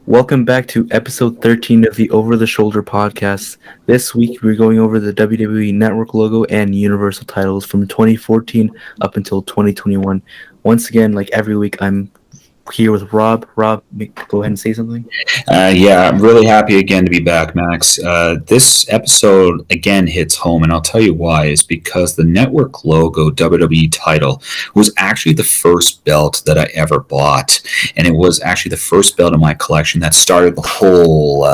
Welcome back to episode 13 of the Over the Shoulder podcast. This week we're going over the WWE Network logo and Universal titles from 2014 up until 2021. Once again, like every week, I'm here with Rob. Rob, go ahead and say something. Yeah, I'm really happy again to be back, Max. This episode again hits home, and I'll tell you why. Is because the network logo WWE title was actually the first belt that I ever bought, and it was actually the first belt in my collection that started the whole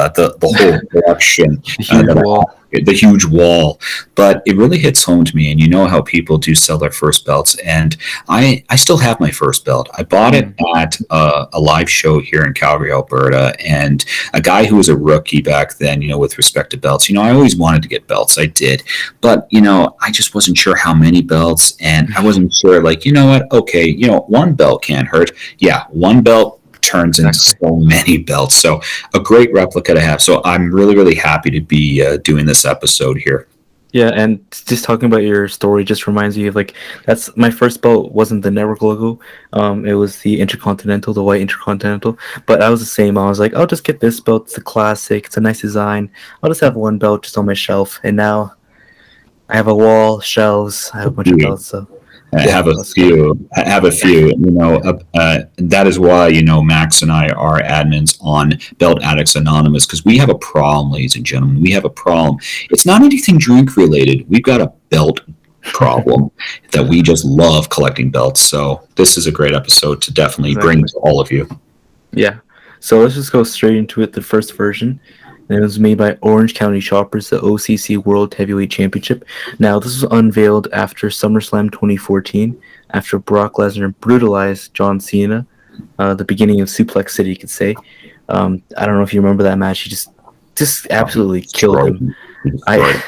collection. The huge wall. The huge wall, but it really hits home to me, and you know how people do sell their first belts, and I still have my first belt. I bought it at a live show here in Calgary, Alberta, and a guy who was a rookie back then, with respect to belts, I always wanted to get belts. I did, but I just wasn't sure how many belts, and I wasn't sure, like, what, okay, one belt can't hurt. Yeah, one belt turns into so many belts. So a great replica to have. So I'm really, really happy to be doing this episode here. Yeah, and just talking about your story just reminds me of, like, that's my first belt wasn't the network logo. It was the Intercontinental, the white Intercontinental. But I was the same. I was like, I'll just get this belt. It's a classic. It's a nice design. I'll just have one belt just on my shelf. And now I have a wall, shelves. I have a bunch of belts. So I have a few. That is why Max and I are admins on Belt Addicts Anonymous, because we have a problem, ladies and gentlemen. We have a problem. It's not anything drink related. We've got a belt problem that we just love collecting belts. So this is a great episode to definitely bring to all of you. Yeah. So let's just go straight into it. The first version. And it was made by Orange County Shoppers, the OCC World Heavyweight Championship. Now, this was unveiled after SummerSlam 2014, after Brock Lesnar brutalized John Cena, the beginning of Suplex City, you could say. I don't know if you remember that match. He just absolutely killed him. I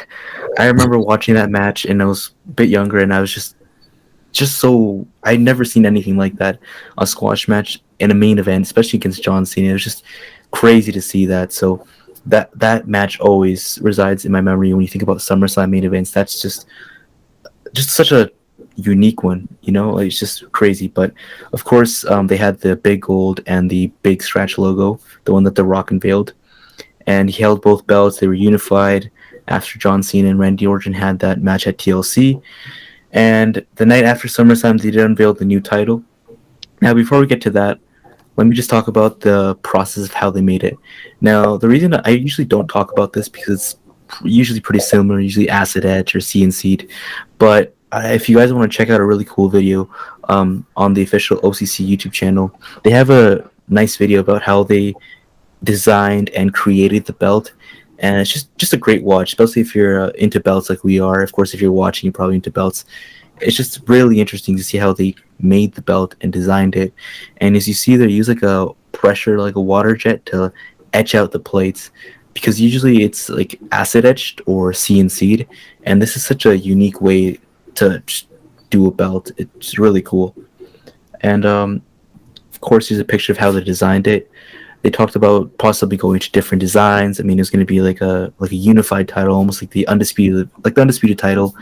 remember watching that match, and I was a bit younger, and I was just so... I'd never seen anything like that, a squash match in a main event, especially against John Cena. It was just crazy to see that, so... That match always resides in my memory when you think about SummerSlam main events. That's just such a unique one, it's just crazy. But of course, they had the big gold and the big scratch logo, the one that The Rock unveiled, and he held both belts. They were unified after John Cena and Randy Orton had that match at TLC, and the night after SummerSlam, they did unveil the new title. Now, before we get to that, let me just talk about the process of how they made it. Now, the reason I usually don't talk about this because it's usually pretty similar, usually acid etch or CNC'd. But if you guys want to check out a really cool video on the official OCC YouTube channel, they have a nice video about how they designed and created the belt. And it's just a great watch, especially if you're into belts like we are. Of course, if you're watching, you're probably into belts. It's just really interesting to see how they made the belt and designed it. And as you see, they use like a pressure, like a water jet to etch out the plates, because usually it's like acid etched or CNC'd. And this is such a unique way to do a belt. It's really cool. And of course, here's a picture of how they designed it. They talked about possibly going to different designs. I mean, it's going to be like a unified title, almost like the undisputed title,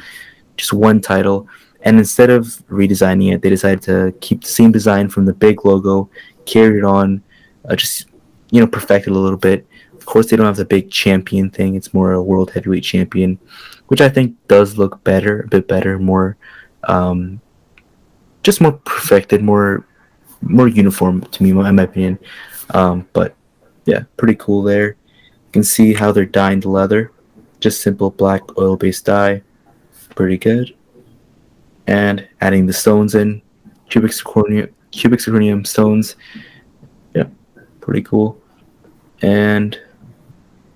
just one title. And instead of redesigning it, they decided to keep the same design from the big logo, carry it on, perfect it a little bit. Of course, they don't have the big champion thing. It's more a world heavyweight champion, which I think does look better, a bit better, more, just more perfected, more uniform to me, in my opinion. But yeah, pretty cool there. You can see how they're dyeing the leather. Just simple black oil-based dye. Pretty good. And adding the stones in, cubic zirconium stones. Yeah, pretty cool. And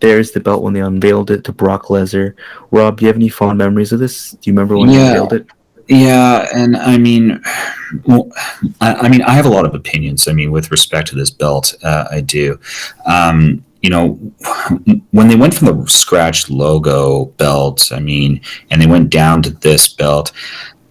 there's the belt when they unveiled it to Brock Lesnar. Rob, do you have any fond memories of this? Do you remember when they unveiled it? Yeah, and I mean, I have a lot of opinions. I mean, with respect to this belt, I do. When they went from the scratched logo belt, and they went down to this belt,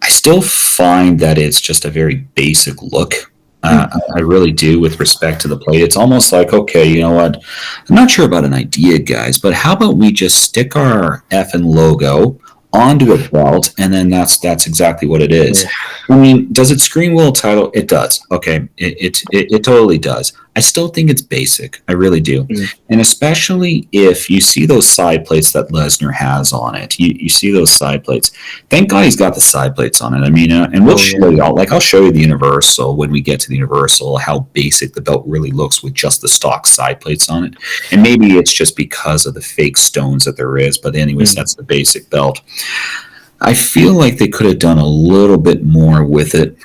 I still find that it's just a very basic look. I really do, with respect to the plate. It's almost like, okay, you know what? I'm not sure about an idea, guys, but how about we just stick our effing logo onto a belt, and then that's exactly what it is. I mean, does it scream world title? It does. Okay, it totally does. I still think it's basic. I really do. Mm. And especially if you see those side plates that Lesnar has on it, you see those side plates. Thank God he's got the side plates on it. I mean, and we'll Oh show yeah. you, I'll show you the Universal when we get to the Universal, how basic the belt really looks with just the stock side plates on it. And maybe it's just because of the fake stones that there is. But anyways, Mm. that's the basic belt. I feel like they could have done a little bit more with it.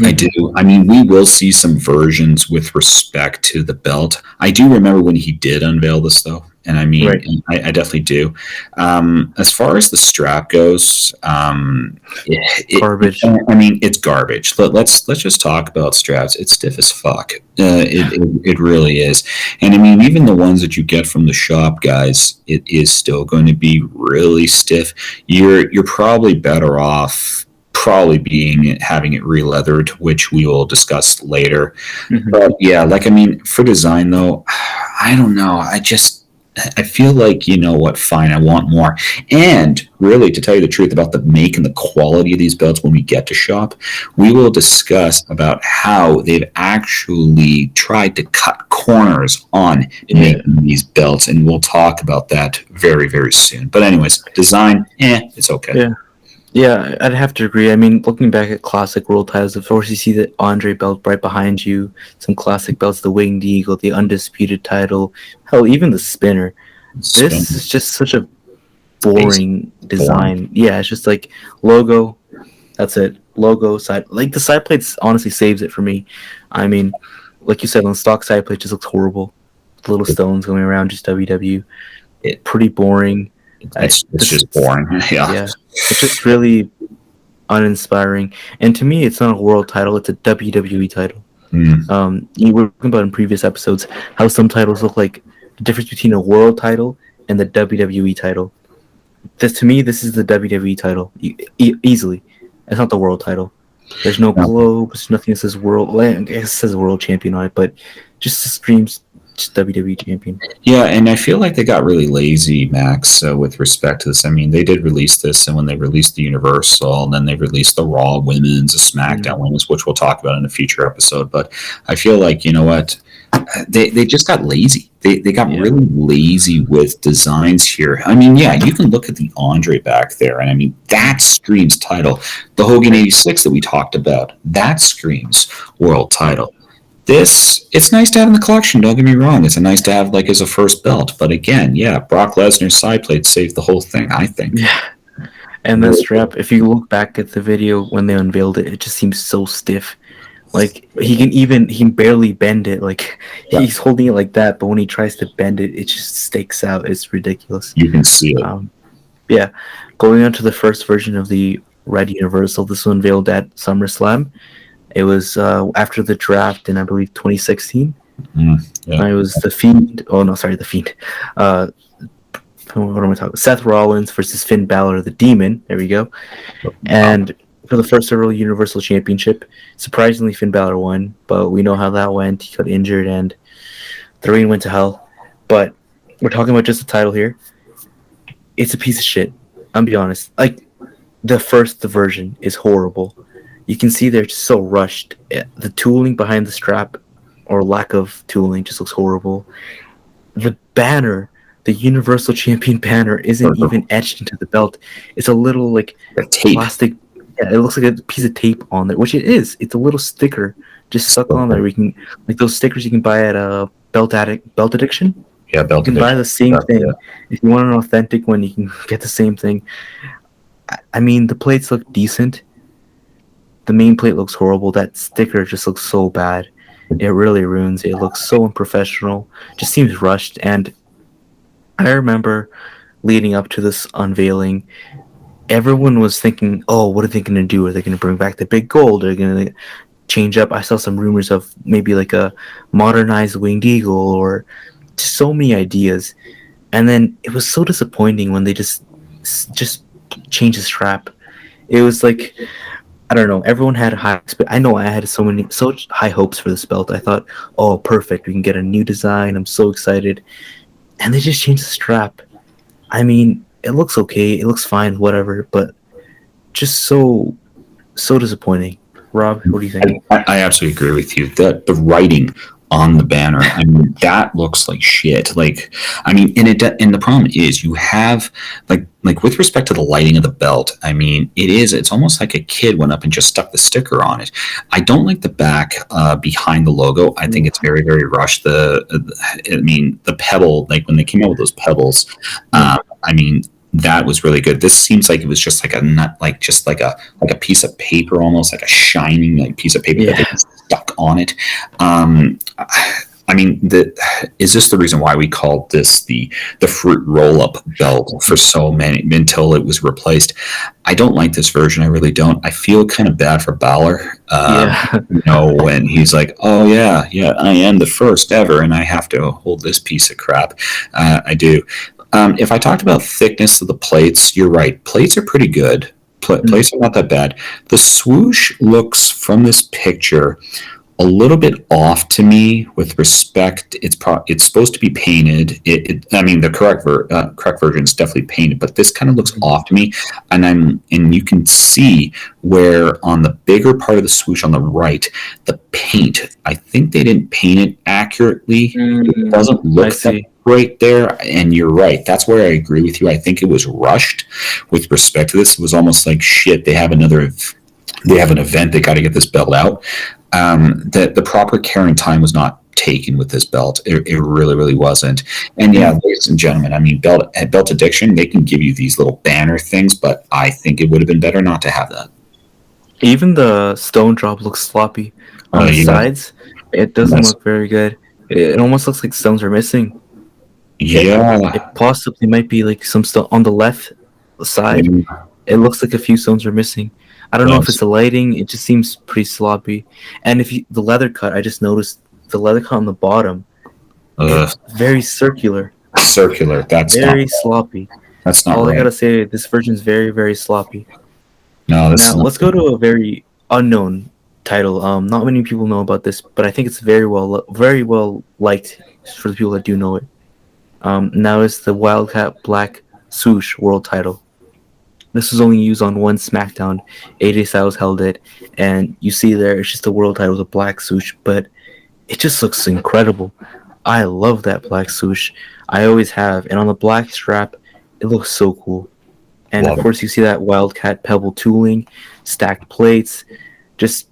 I do. Hmm. I mean, we will see some versions with respect to the belt. I do remember when he did unveil this, though, and I mean, Right. I definitely do. As far as the strap goes, Garbage. I mean, it's garbage. Let's just talk about straps. It's stiff as fuck. It really is. And I mean, even the ones that you get from the shop, guys, it is still going to be really stiff. You're probably better off probably being having it re-leathered, which we will discuss later. Hmm. But yeah, like I mean, for design though, I don't know. I feel like, you know what, fine, I want more. And really, to tell you the truth about the make and the quality of these belts when we get to shop, we will discuss about how they've actually tried to cut corners on Yeah. making these belts, and we'll talk about that very, very soon. But anyways, design, it's okay. Yeah. Yeah, I'd have to agree. I mean, looking back at classic world titles, of course, you see the Andre belt right behind you, some classic belts, the Winged Eagle, the Undisputed title, hell, even the Spinner. Spin, This is just such a basic, boring boring. design. Yeah, it's just like logo, that's it. Logo, side. Like, the side plates honestly saves it for me. I mean, like you said, on stock side plate just looks horrible. The little stones going around, just WW. It, Pretty boring. it's This, just boring. Yeah. yeah, it's just really uninspiring. And to me, it's not a world title; it's a WWE title. Mm. You were talking about in previous episodes how some titles look like the difference between a world title and the WWE title. This to me, this is the WWE title easily. It's not the world title. There's no No. globe. There's nothing that says world. Well, I guess it says world champion on it, but just screams just WWE champion. Yeah, and I feel like they got really lazy, Max, with respect to this. I mean, they did release this, and when they released the Universal, and then they released the Raw Women's, the SmackDown Mm. Women's, which we'll talk about in a future episode. But I feel like, you know what? They just got lazy. They got Yeah. really lazy with designs here. I mean, yeah, you can look at the Andre back there, and I mean, that screams title. The Hogan 86 that we talked about, that screams world title. This, it's nice to have in the collection, don't get me wrong. It's a nice to have like as a first belt. But again, yeah, Brock Lesnar's side plate saved the whole thing, I think. Yeah. And that strap, if you look back at the video when they unveiled it, it just seems so stiff. Like he can barely bend it. Like Yeah, he's holding it like that, but when he tries to bend it, it just stakes out. It's ridiculous. you can see it. Um, yeah, going on to the first version of the Red Universal, this was unveiled at SummerSlam. It was after the draft in I believe 2016. Yeah. It was the Fiend. Oh no, sorry, the Fiend. Uh, what am I talking? Seth Rollins versus Finn Balor, the Demon. There we go. And for the first ever Universal Championship, surprisingly, Finn Balor won. But we know how that went. He got injured, and the reign went to hell. But we're talking about just the title here. It's a piece of shit. I'm be honest. Like the version is horrible. You can see they're just so rushed. The tooling behind the strap, or lack of tooling, just looks horrible. The banner, the Universal Champion banner, isn't even etched into the belt. It's a little like The tape. plastic. Yeah, it looks like a piece of tape on there, which it is. It's a little sticker just stuck on there. We can like those stickers you can buy at a Belt Addiction. Yeah, You belt can buy the same yeah. thing. If you want an authentic one, you can get the same thing. I mean, the plates look decent. The main plate looks horrible. That sticker just looks so bad. It really ruins it. It looks so unprofessional. Just seems rushed. And I remember leading up to this unveiling, everyone was thinking, "Oh, what are they going to do? Are they going to bring back the big gold? Are they going to change up?" I saw some rumors of maybe like a modernized Winged Eagle, or just so many ideas. And then it was so disappointing when they just changed the strap. It was like, I don't know. Everyone had high. I know I had such high hopes for this belt. I thought, oh, perfect. We can get a new design. I'm so excited. And they just changed the strap. I mean, it looks okay. It looks fine, whatever. But just so disappointing. Rob, what do you think? I absolutely agree with you. The writing on the banner. I mean, that looks like shit. Like, I mean, and the problem is you have like with respect to the lighting of the belt. I mean, it's almost like a kid went up and just stuck the sticker on it. I don't like the back behind the logo. I think it's very very rushed. I mean, the pebble, like when they came out with those pebbles, I mean. That was really good. This seems like it was just like a nut, like just like a piece of paper, almost like a shining like piece of paper that they stuck on it. I mean, is this the reason why we called this the fruit roll up belt for so many until it was replaced? I don't like this version. I really don't. I feel kind of bad for Balor. Yeah. When he's like, "Oh yeah, yeah, I am the first ever, and I have to hold this piece of crap." I do. If I talked about thickness of the plates, you're right. Plates are pretty good. Plates are not that bad. The swoosh looks from this picture a little bit off to me with respect. It's supposed to be painted. I mean, the correct version is definitely painted, but this kind of looks off to me. And you can see where on the bigger part of the swoosh on the right, the paint. I think they didn't paint it accurately. It doesn't look that great there. And you're right. That's where I agree with you. I think it was rushed with respect to this. It was almost like shit. They have an event. They got to get this belt out. The proper care and time was not taken with this belt. It really, really wasn't. And yeah, ladies and gentlemen, I mean, belt addiction, they can give you these little banner things, but I think it would have been better not to have that. Even the stone drop looks sloppy on the sides. It doesn't look very good. It almost looks like stones are missing. Yeah. It possibly might be like some stone on the left side. It looks like a few stones are missing. I don't know if it's the lighting. It just seems pretty sloppy. And the leather cut, I just noticed the leather cut on the bottom. It's very circular. That's very sloppy. That's not all right. I gotta say. This version is very very sloppy. No, now let's go to a very unknown title. Not many people know about this, but I think it's very well liked for the people that do know it. Now it's the Wildcat Black Swoosh World Title. This was only used on one SmackDown. AJ Styles held it, and you see there it's just a world title with a black swoosh, but it just looks incredible. I love that black swoosh. I always have, and on the black strap, it looks so cool. And of course, you see that Wildcat Pebble tooling, stacked plates, just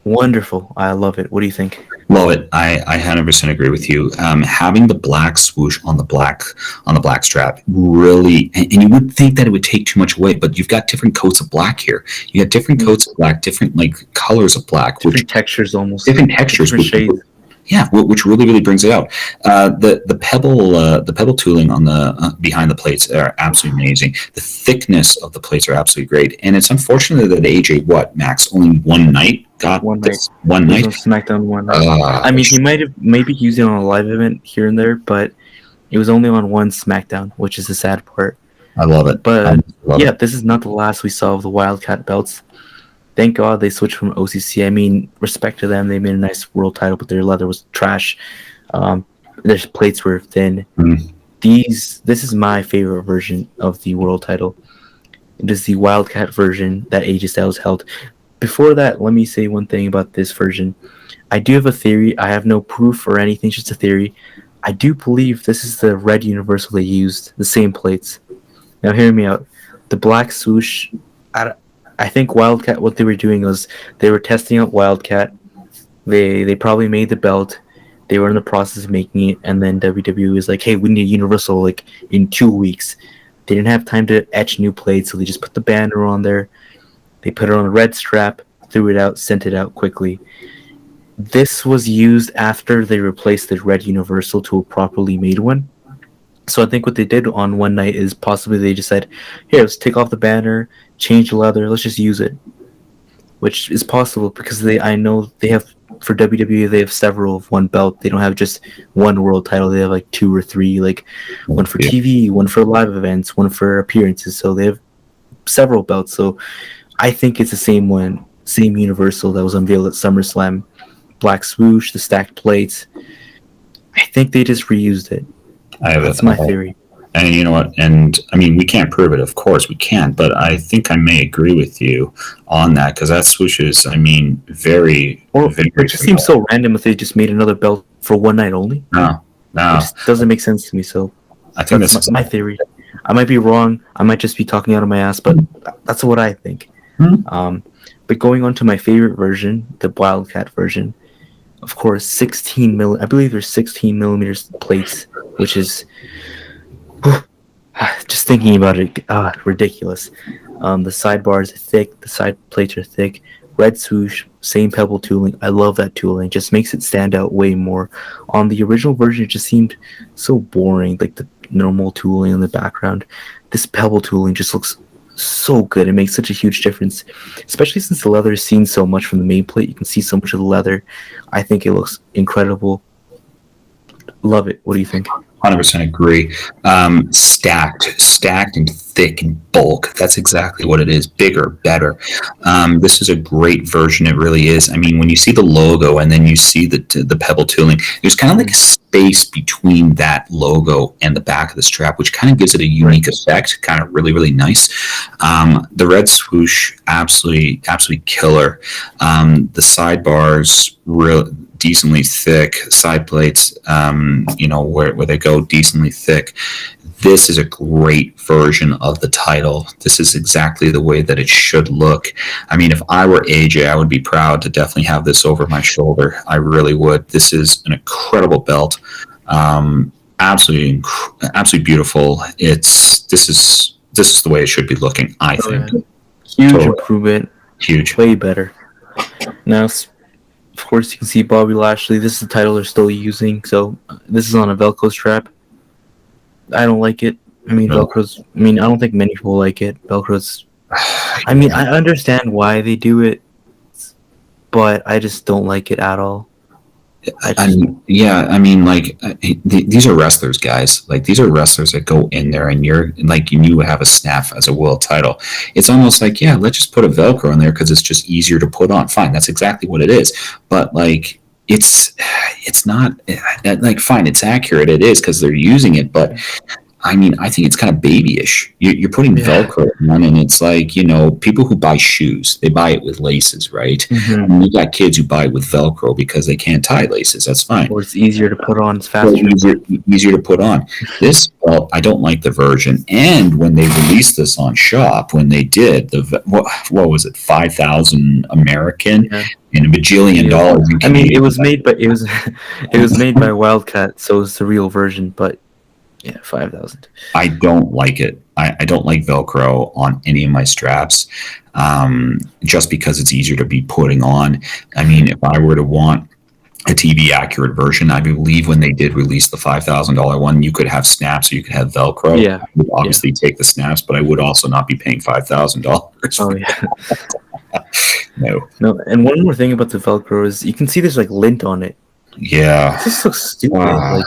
wonderful. I love it. What do you think? Love it. I 100% agree with you. Having the black swoosh on the black strap really, and you would think that it would take too much away, but you've got different coats of black here. You got different coats of black, different like colors of black, different textures almost, different textures, different shades. Yeah, which really really brings it out. The pebble tooling on the behind the plates are absolutely amazing. The thickness of the plates are absolutely great, and it's unfortunate that AJ Max only one night got one this night. One night. SmackDown one night. I mean, he might have maybe used it on a live event here and there, but it was only on one SmackDown, which is the sad part. I love it. But this is not the last we saw of the Wildcat belts. Thank God they switched from OCC. I mean, respect to them. They made a nice world title, but their leather was trash. Their plates were thin. This is my favorite version of the world title. It is the Wildcat version that AJ Styles held. Before that, let me say one thing about this version. I do have a theory. I have no proof or anything, just a theory. I do believe this is the red Universal they used, the same plates. Now, hear me out. The black swoosh, I think Wildcat, what they were doing was they were testing out Wildcat. They probably made the belt. They were in the process of making it, and then WWE was like, hey, we need a Universal like in 2 weeks. They didn't have time to etch new plates, so they just put the banner on there. They put it on a red strap, threw it out, sent it out quickly. This was used after they replaced the red Universal to a properly made one. So I think what they did on one night is possibly they just said, here, let's take off the banner, change the leather, let's just use it. Which is possible because I know they have, for WWE, they have several of one belt. They don't have just one world title. They have like 2 or 3, like one for TV, one for live events, one for appearances. So they have several belts. So I think it's the same one, same Universal that was unveiled at SummerSlam. Black swoosh, the stacked plates. I think they just reused it. That's my theory. And you know what? And I mean, we can't prove it. Of course, we can't. But I think I may agree with you on that because that swoosh is, I mean, very, Or very it just seems so random if they just made another belt for one night only. no, It no. just doesn't make sense to me. So I think that's this is my theory. I might be wrong. I might just be talking out of my ass, but that's what I think. Um, but going on to my favorite version, the Wildcat version, of course, 16 mil. I believe there's 16 millimeters plates, which is just thinking about it, ridiculous. The sidebars are thick. The side plates are thick. Red swoosh, same pebble tooling. I love that tooling. It just makes it stand out way more. On the original version, it just seemed so boring, like the normal tooling in the background. This pebble tooling just looks so good. It makes such a huge difference, especially since the leather is seen so much from the main plate. You can see so much of the leather. I think it looks incredible. Love it. What do you think? 100% agree. Stacked and thick and bulk. That's exactly what it is. Bigger, better. This is a great version. It really is. I mean, when you see the logo and then you see the pebble tooling, there's kind of like a space between that logo and the back of the strap, which kind of gives it a unique effect. Kind of really, really nice. The red swoosh, absolutely killer. The sidebars, real decently thick side plates, where they go decently thick. This is a great version of the title. This is exactly the way that it should look. I mean, if I were AJ, I would be proud to definitely have this over my shoulder. I really would. This is an incredible belt. Absolutely beautiful. This is the way it should be looking, I think. Huge totally. Improvement. Huge. Way better. Now, of course, you can see Bobby Lashley. This is the title they're still using. So this is on a Velcro strap. I don't like it. I mean, Velcro's. I mean, I don't think many people like it. Velcro's. I mean, I understand why they do it, but I just don't like it at all. These are wrestlers, guys. Like, these are wrestlers that go in there, and you're like, you have a snap as a world title. It's almost like, yeah, let's just put a Velcro in there because it's just easier to put on. Fine, that's exactly what it is. But like, it's not like, fine, it's accurate. It is because they're using it, but I mean, I think it's kind of babyish. You're putting Velcro on, and it's like, people who buy shoes, they buy it with laces, right? Mm-hmm. And you got kids who buy it with Velcro because they can't tie laces. That's fine. Or it's easier to put on. It's faster. Easier to put on. This, well, I don't like the version. And when they released this on Shop, when they did, what was it, 5,000 American? Yeah. And $1 bajillion dollars. I mean, it was made by Wildcat, so it's the real version, but. Yeah, 5,000. I don't like it. I don't like Velcro on any of my straps, just because it's easier to be putting on. I mean, if I were to want a TV accurate version, I believe when they did release the $5,000 one, you could have snaps or you could have Velcro. Yeah. I would obviously take the snaps, but I would also not be paying $5,000. Oh, yeah. No. And one more thing about the Velcro is you can see there's like lint on it. Yeah. It just looks stupid. Like,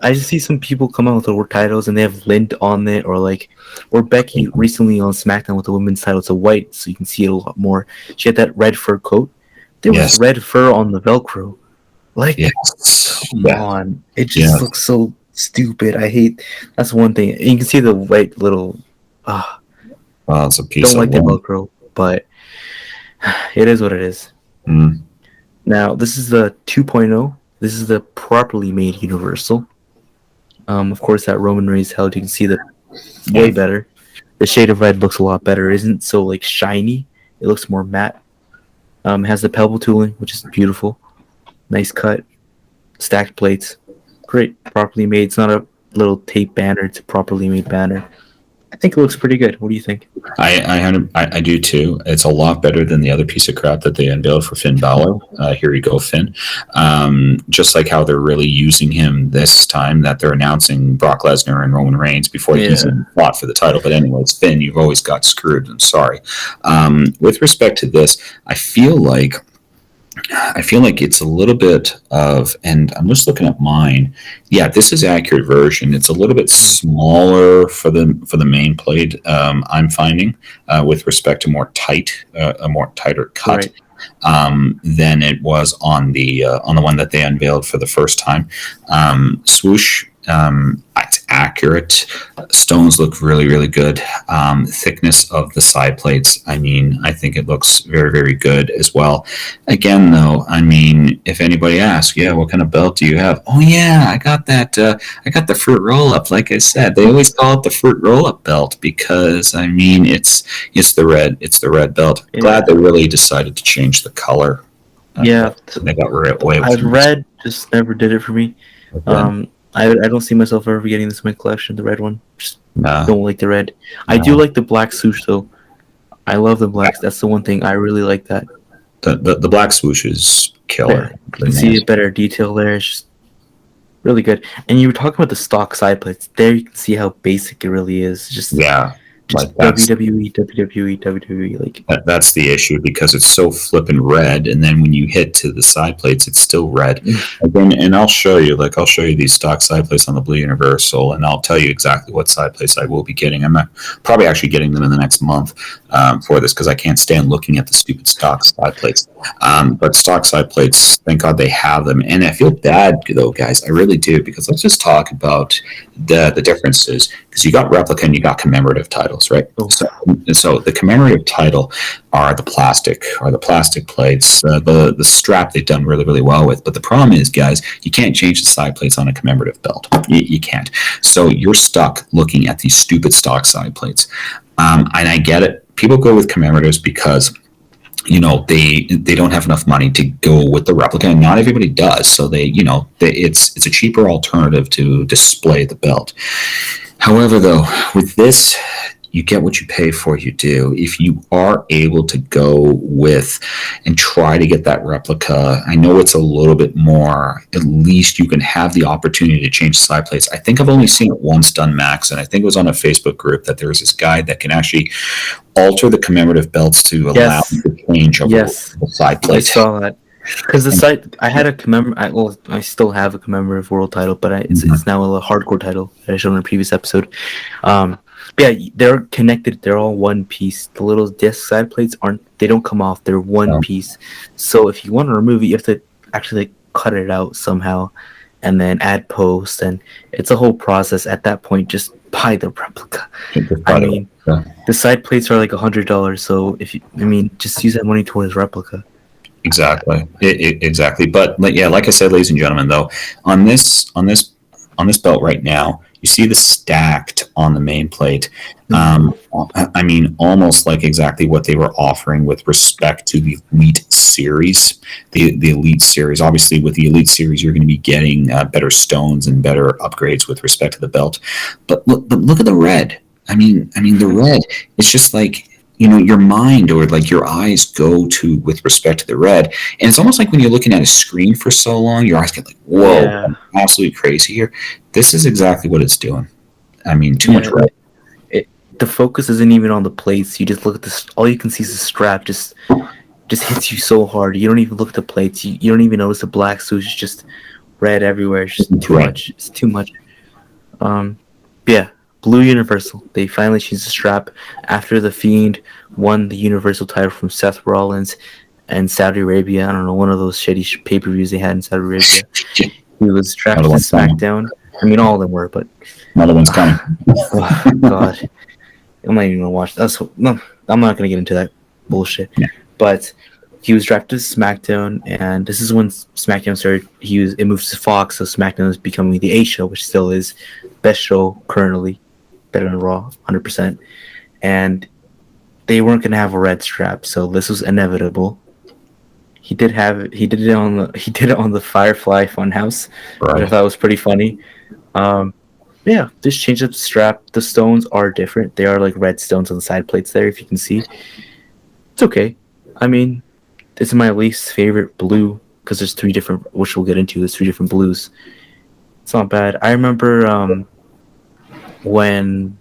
I just see some people come out with the titles and they have lint on it, or Becky recently on SmackDown with the women's title. It's a white, so you can see it a lot more. She had that red fur coat. There was red fur on the Velcro. Like, come on. It just looks so stupid. I hate. That's one thing. You can see the white little. It's a piece. Don't like the Velcro, but it is what it is. Mm. Now, this is the 2.0. This is the properly made Universal. Of course, that Roman Reigns held, you can see that way better. The shade of red looks a lot better. It isn't so like shiny. It looks more matte. It has the pebble tooling, which is beautiful. Nice cut. Stacked plates. Great. Properly made. It's not a little tape banner. It's a properly made banner. I think it looks pretty good. What do you think? I do too. It's a lot better than the other piece of crap that they unveiled for Finn Balor. Here you go, Finn. Just like how they're really using him this time, that they're announcing Brock Lesnar and Roman Reigns before he's even fought for the title. But anyways, Finn, you've always got screwed. I'm sorry. With respect to this, I feel like it's a little bit of, and I'm just looking at mine. Yeah, this is accurate version. It's a little bit smaller for the main plate. I'm finding with respect to a more tighter cut than it was on the one that they unveiled for the first time. Swoosh. It's accurate. Stones look really, really good. Thickness of the side plates, I mean, I think it looks very, very good as well. Again, though, I mean, if anybody asks, yeah, what kind of belt do you have? Oh yeah, I got that. I got the fruit roll up. Like I said, they always call it the fruit roll up belt because I mean, it's the red belt. Glad Yeah, they really decided to change the color. yeah. They got right away with Red just never did it for me. it. I don't see myself ever getting this in my collection. The red one, just No, don't like the red. I do no. like the black swoosh though. I love the blacks. That's the one thing I really like. That The black swoosh is yeah, killer. you can Really see a nice. better detail there. It's just really good. And you were talking about the stock side plates. There you can see how basic it really is. Yeah, Just like WWE, WWE, WWE. Like that's the issue because it's so flippin' red, and then when you hit to the side plates, it's still red. Again, and I'll show you these stock side plates on the Blue Universal, and I'll tell you exactly what side plates I will be getting. I'm not, probably actually getting them in the next month for this because I can't stand looking at the stupid stock side plates. But stock side plates, thank God they have them, and I feel bad though, guys. I really do because let's just talk about the differences because you got replica and you got commemorative titles, right? oh, So the commemorative title are the plastic plates. The strap they've done really really well with, but the problem is, guys, you can't change the side plates on a commemorative belt. You can't. So you're stuck looking at these stupid stock side plates. And I get it. People go with commemoratives because they don't have enough money to go with the replica, and not everybody does. So it's a cheaper alternative to display the belt. However, though, with this, you get what you pay for. You do. If you are able to go with and try to get that replica, I know it's a little bit more. At least you can have the opportunity to change side plates. I think I've only seen it once done, Max, and I think it was on a Facebook group that there was this guy that can actually alter the commemorative belts to allow yes, the change of yes. the side I plate. saw that. Because the site, I had a well, I still have a commemorative world title, but it's now a hardcore title that I showed in a previous episode. But yeah, they're connected. They're all one piece. The little disc side plates they don't come off. They're one piece. So if you want to remove it, you have to actually cut it out somehow, and then add post, and it's a whole process. At that point, just buy the replica. I mean, the side plates are like $100. So just use that money towards replica. Exactly. Exactly. But yeah, like I said, ladies and gentlemen, though, on this belt right now, you see the stacked on the main plate. I mean, almost like exactly what they were offering with respect to the Elite Series. The Elite Series, obviously, with the Elite Series, you're going to be getting better stones and better upgrades with respect to the belt. But look at the red. I mean, the red. It's just like your mind or like your eyes go to with respect to the red, and it's almost like when you're looking at a screen for so long, your eyes get like, whoa, Yeah. I'm absolutely crazy here. This is exactly what it's doing. I mean, too much red. The focus isn't even on the plates. You just look at this. All you can see is the strap. Just hits you so hard. You don't even look at the plates. You don't even notice the black swoosh. It's just red everywhere. It's just too much. It's too much. Yeah. Blue Universal. They finally changed the strap after the Fiend won the Universal title from Seth Rollins and Saudi Arabia. I don't know, one of those shitty pay-per-views they had in Saudi Arabia. He was strapped to SmackDown. I mean, all of them were, but another one's coming. Oh, God, I'm not even gonna watch. No, I'm not gonna get into that bullshit. Yeah. But he was drafted to SmackDown, and this is when SmackDown started. It moved to Fox, so SmackDown is becoming the A show, which still is best show currently, better than Raw, 100%. And they weren't gonna have a red strap, so this was inevitable. He did it on the Firefly Funhouse, which I thought was pretty funny. Yeah, just change up the strap. The stones are different. They are like red stones on the side plates there, if you can see. It's okay. I mean, this is my least favorite blue because there's three different, which we'll get into. There's three different blues. It's not bad. I remember when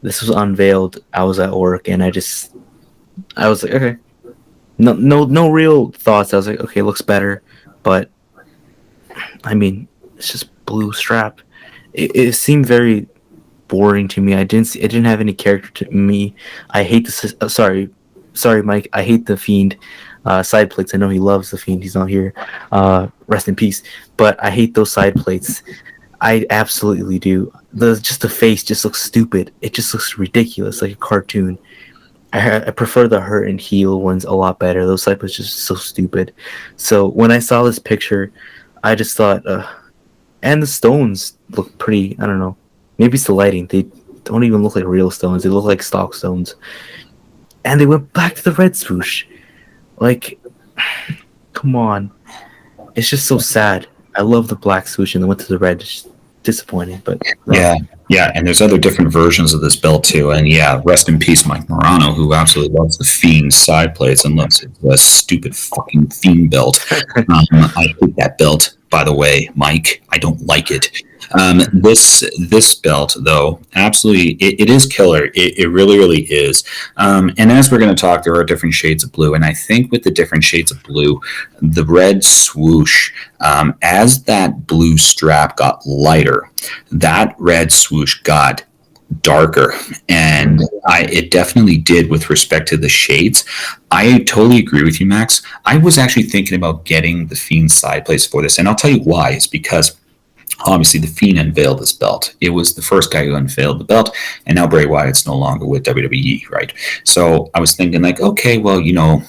this was unveiled, I was at work and I was like, okay. No real thoughts. I was like, okay, it looks better, but I mean, it's just blue strap. It seemed very boring to me. It didn't have any character to me. I hate this. Sorry, Mike. I hate the Fiend side plates. I know he loves the Fiend. He's not here. Rest in peace. But I hate those side plates. I absolutely do. The face just looks stupid. It just looks ridiculous, like a cartoon. I prefer the hurt and heal ones a lot better. Those type was just so stupid. So when I saw this picture, I just thought, and the stones look pretty. I don't know. Maybe it's the lighting. They don't even look like real stones. They look like stock stones. And they went back to the red swoosh. Like, come on. It's just so sad. I love the black swoosh and they went to the red. It's just disappointing, but Yeah, yeah, and there's other different versions of this belt too. And yeah, rest in peace, Mike Morano, who absolutely loves the Fiend side plates and loves the stupid fucking Fiend belt. I hate that belt, by the way, Mike. I don't like it. This belt, though, absolutely, it is killer. It really, really is. And as we're going to talk, there are different shades of blue, and I think with the different shades of blue, the red swoosh, as that blue strap got lighter, that red swoosh got darker, and it definitely did with respect to the shades. I totally agree with you, Max. I was actually thinking about getting the Fiend side plates for this, and I'll tell you why. It's because obviously the Fiend unveiled this belt. It was the first guy who unveiled the belt, and now Bray Wyatt's no longer with WWE, right? So I was thinking like, okay, well,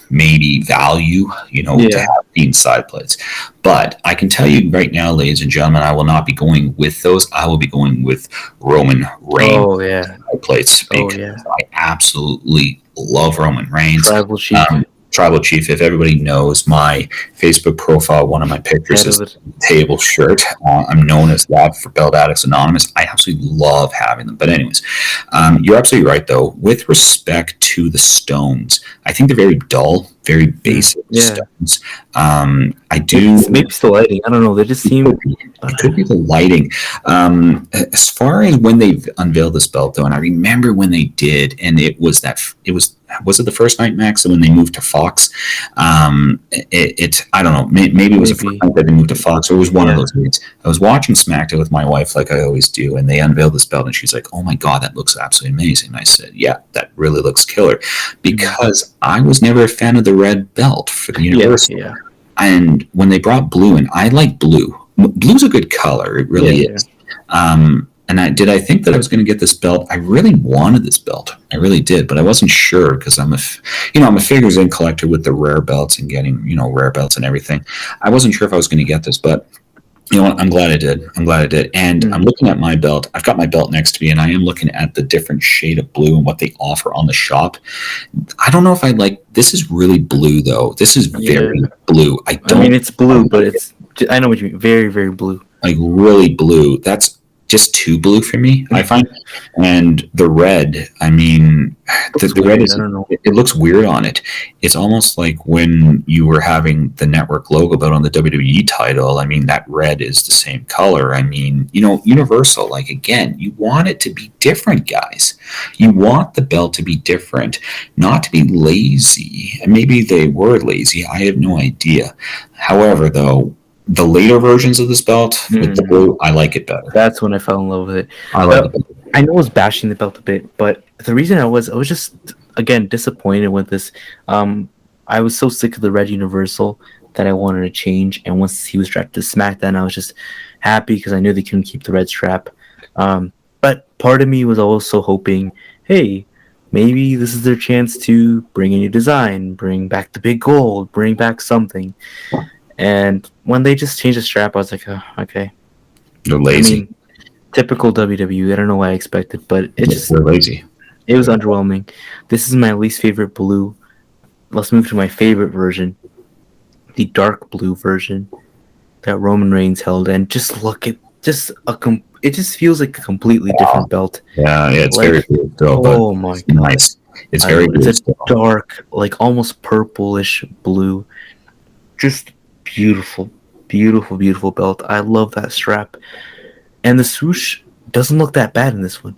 maybe value, to have Fiend side plates. But I can tell you right now, ladies and gentlemen, I will not be going with those. I will be going with Roman Reigns side plates because I absolutely love Roman Reigns. Tribal Chief. Tribal Chief, if everybody knows my Facebook profile, one of my pictures is a table shirt. I'm known as that for Belt Addicts Anonymous. I absolutely love having them. But anyways, you're absolutely right, though. With respect to the stones, I think they're very dull, very basic stones. I do... Maybe it's the lighting. I don't know. They just seem... It could be the lighting. As far as when they've unveiled this belt, though, and I remember when they did, and it was it the first night, Max, when they moved to Fox? I don't know. Maybe it was the first night that they moved to Fox, or it was one of those nights. I was watching SmackDown with my wife, like I always do, and they unveiled this belt, and she's like, "Oh my god, that looks absolutely amazing." And I said, "Yeah, that really looks killer," because I was never a fan of the red belt for the Universal. Yeah. And when they brought blue in, I like blue. Blue's a good color. It really is. And I think that I was going to get this belt. I really wanted this belt. I really did, but I wasn't sure because I'm a figures in collector with the rare belts and getting, rare belts and everything. I wasn't sure if I was going to get this, but you know what? I'm glad I did. And I'm looking at my belt. I've got my belt next to me, and I am looking at the different shade of blue and what they offer on the shop. I don't know if I like. This is really blue, though. This is very blue. I mean, it's blue, but I know what you mean. Very, very blue. Like really blue. That's just too blue for me, I find. And the red, I mean, the red is, I don't know. It looks weird on it. It's almost like when you were having the network logo belt on the WWE title. I mean, that red is the same color. I mean, Universal, like, again, you want it to be different, guys. You want the belt to be different, not to be lazy. And maybe they were lazy. I have no idea. However, though, the later versions of this belt with the blue, I like it better. That's when I fell in love with it. I like it. I know I was bashing the belt a bit, but the reason I was just, again, disappointed with this. I was so sick of the red Universal that I wanted to change, and once he was strapped to SmackDown, I was just happy because I knew they couldn't keep the red strap. But part of me was also hoping, hey, maybe this is their chance to bring a new design, bring back the big gold, bring back something. And when they just changed the strap, I was like, oh, okay. They're lazy. I mean, typical WWE. I don't know what I expected, but They're lazy. It was underwhelming. This is my least favorite blue. Let's move to my favorite version, the dark blue version that Roman Reigns held. And just look at it just feels like a completely different belt. Yeah, it's like, very good still, oh my god, nice. It's very good. It's a dark, like almost purplish blue. Just beautiful belt. I love that strap, and the swoosh doesn't look that bad in this one.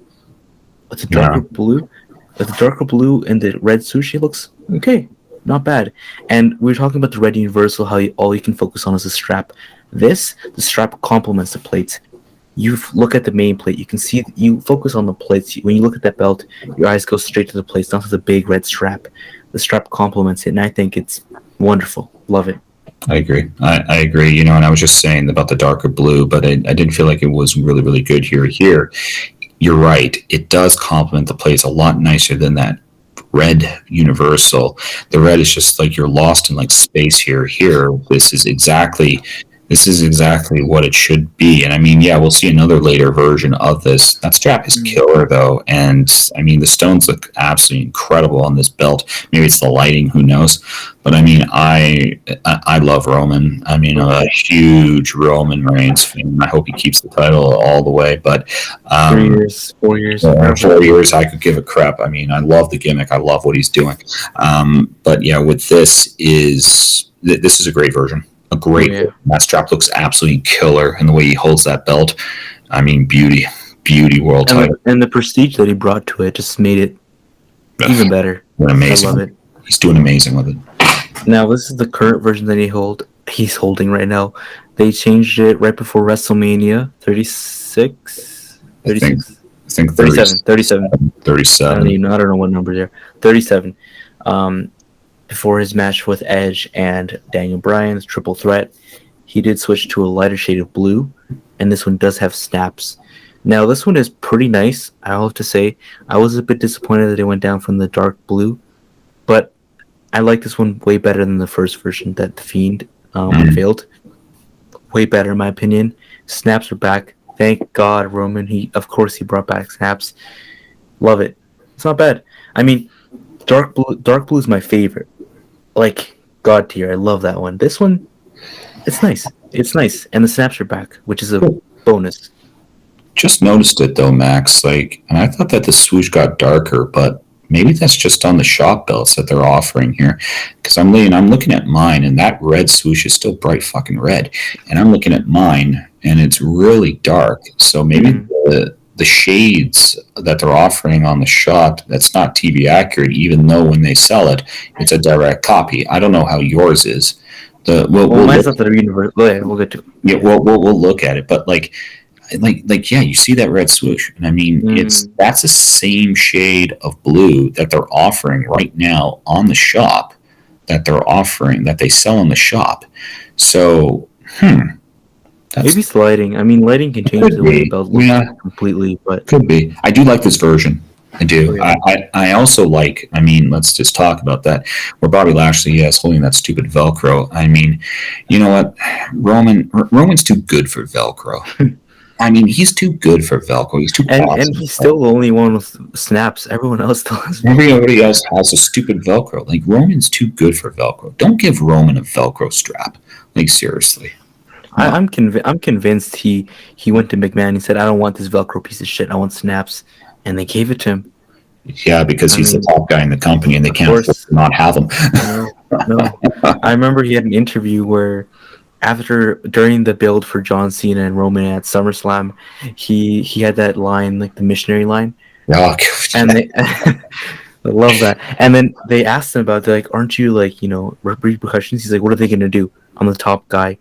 With the darker blue, and the red swoosh, it looks okay, not bad. And we were talking about the red Universal, how all you can focus on is the strap. The strap complements the plates. You look at the main plate, you can see, you focus on the plates. When you look at that belt, your eyes go straight to the plates, not to the big red strap. The strap complements it, and I think it's wonderful. Love it. I agree. I agree. And I was just saying about the darker blue, but I didn't feel like it was really, really good here. Here, you're right. It does complement the plays a lot nicer than that red universal. The red is just like you're lost in like space here. Here, this is exactly what it should be. And I mean, yeah, we'll see another later version of this. That strap is Mm, killer though. And I mean, the stones look absolutely incredible on this belt. Maybe it's the lighting, who knows? But I mean, I love Roman. I mean, I'm a huge Roman Reigns fan. I hope he keeps the title all the way. But 3 years, 4 years, in forever. 4 years, I could give a crap. I mean, I love the gimmick. I love what he's doing. But yeah, with this is a great version. A Oh great yeah. version. That strap looks absolutely killer, and the way he holds that belt. I mean, beauty, world And title. the prestige that he brought to it just made it even Ugh, better. what I love amazing! it. He's doing amazing with it. Now this is the current version that he's holding right now. They changed it right before WrestleMania 36, I think 36, I think 37, 37. I don't 37. even know. I don't know what number there. 37. Um, before his match with Edge and Daniel Bryan's triple threat, he did switch to a lighter shade of blue, and this one does have snaps. Now this one is pretty nice. I'll have to say I was a bit disappointed that it went down from the dark blue, but I like this one way better than the first version that the Fiend Mm. unveiled. Way better in my opinion. Snaps are back. Thank God, Roman. He of course he brought back snaps. Love it. It's not bad. I mean, dark blue is my favorite. Like God tier. I love that one. This one, it's nice. It's nice, and the snaps are back, which is a bonus. Just noticed it though, Max. Like, and I thought that the swoosh got darker, but maybe that's just on the shop belts that they're offering here. Because I'm looking at mine, and that red swoosh is still bright fucking red, and I'm looking at mine, and it's really dark. So maybe Mm. the shades that they're offering on the shop, that's not TV accurate, even though when they sell it, it's a direct copy. I don't know how yours is. The we'll, Well, we'll mine's look, not the universe. Oh, yeah, we'll get to. yeah, Yeah. we'll look at it, but like yeah, you see that red swoosh, and I mean, it's Mm. that's the same shade of blue that they're offering right now on the shop, that they sell in the shop. So Maybe that's it's lighting. I mean, lighting can change could the way a be, belt looks yeah, completely. But could be. I do like this version. I oh do. yeah, I also like. I mean, let's just talk about that. Where Bobby Lashley is holding that stupid Velcro. I mean, you know what? Roman's too good for Velcro. I mean, he's too good for Velcro. He's too and awesome. he's still the only one with snaps. Everyone else still has Velcro. Everybody else has a stupid Velcro. Like, Roman's too good for Velcro. Don't give Roman a Velcro strap. Like, seriously. No. I'm convinced he went to McMahon. He said, "I don't want this Velcro piece of shit. I want snaps," and they gave it to him. Yeah, because I he's the mean, top guy in the company and they of can't afford course, to not have him. no, no. I remember he had an interview where during the build for John Cena and Roman at SummerSlam, he had that line, like the missionary line, Oh, and they I love that. And then they asked him about, they're like, "Aren't you like, repercussions?" He's like, "What are they gonna do? I'm the top guy.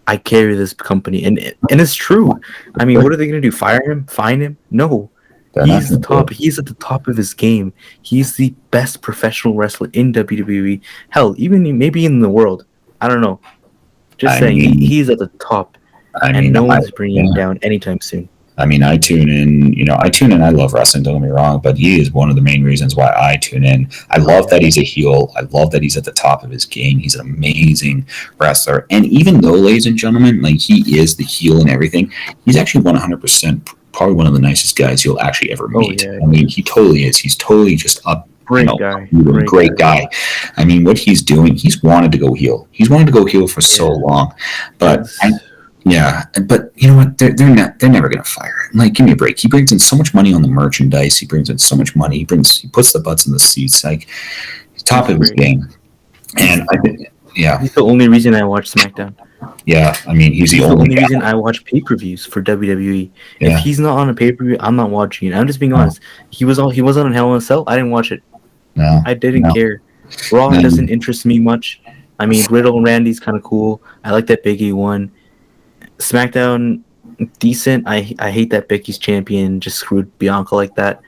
I carry this company," and it's true. I mean, what are they gonna do? Fire him? Fine him? No. they're not He's the going to do top. it. He's at the top of his game. He's the best professional wrestler in WWE. Hell, even maybe in the world. I don't know. Just I saying, mean, he's at the top, I and mean, no I, one's bringing him yeah. down anytime soon. I mean, I tune in, I tune in. I love wrestling, don't get me wrong, but he is one of the main reasons why I tune in. I Oh love yeah. that he's a heel. I love that he's at the top of his game. He's an amazing wrestler. And even though, ladies and gentlemen, like he is the heel and everything, he's actually 100% probably one of the nicest guys you'll actually ever Oh meet. yeah. I mean, he totally is. He's totally just up. Great guy. Great Great guy. guy. I mean, what he's doing, he's wanted to go heel. He's wanted to go heel for so Yeah. long, but Yes. yeah, but you know what? They're never gonna fire him. Like, give me a break. He brings in so much money on the merchandise. He brings in so much money. He puts the butts in the seats. Like, he's top He's of his great. game. He's And I think, yeah, he's the only reason I watch SmackDown. yeah. I mean, he's the He's the only only guy. reason I watch pay-per-views for WWE. If Yeah, he's not on a pay-per-view, I'm not watching it. I'm just being no, honest. He was on Hell in a Cell. I didn't watch it. no, I didn't no, care. Raw no. doesn't interest me much. I mean, Riddle and Randy's kind of cool. I like that Biggie won. SmackDown, decent. I hate that Becky's champion just screwed Bianca like that.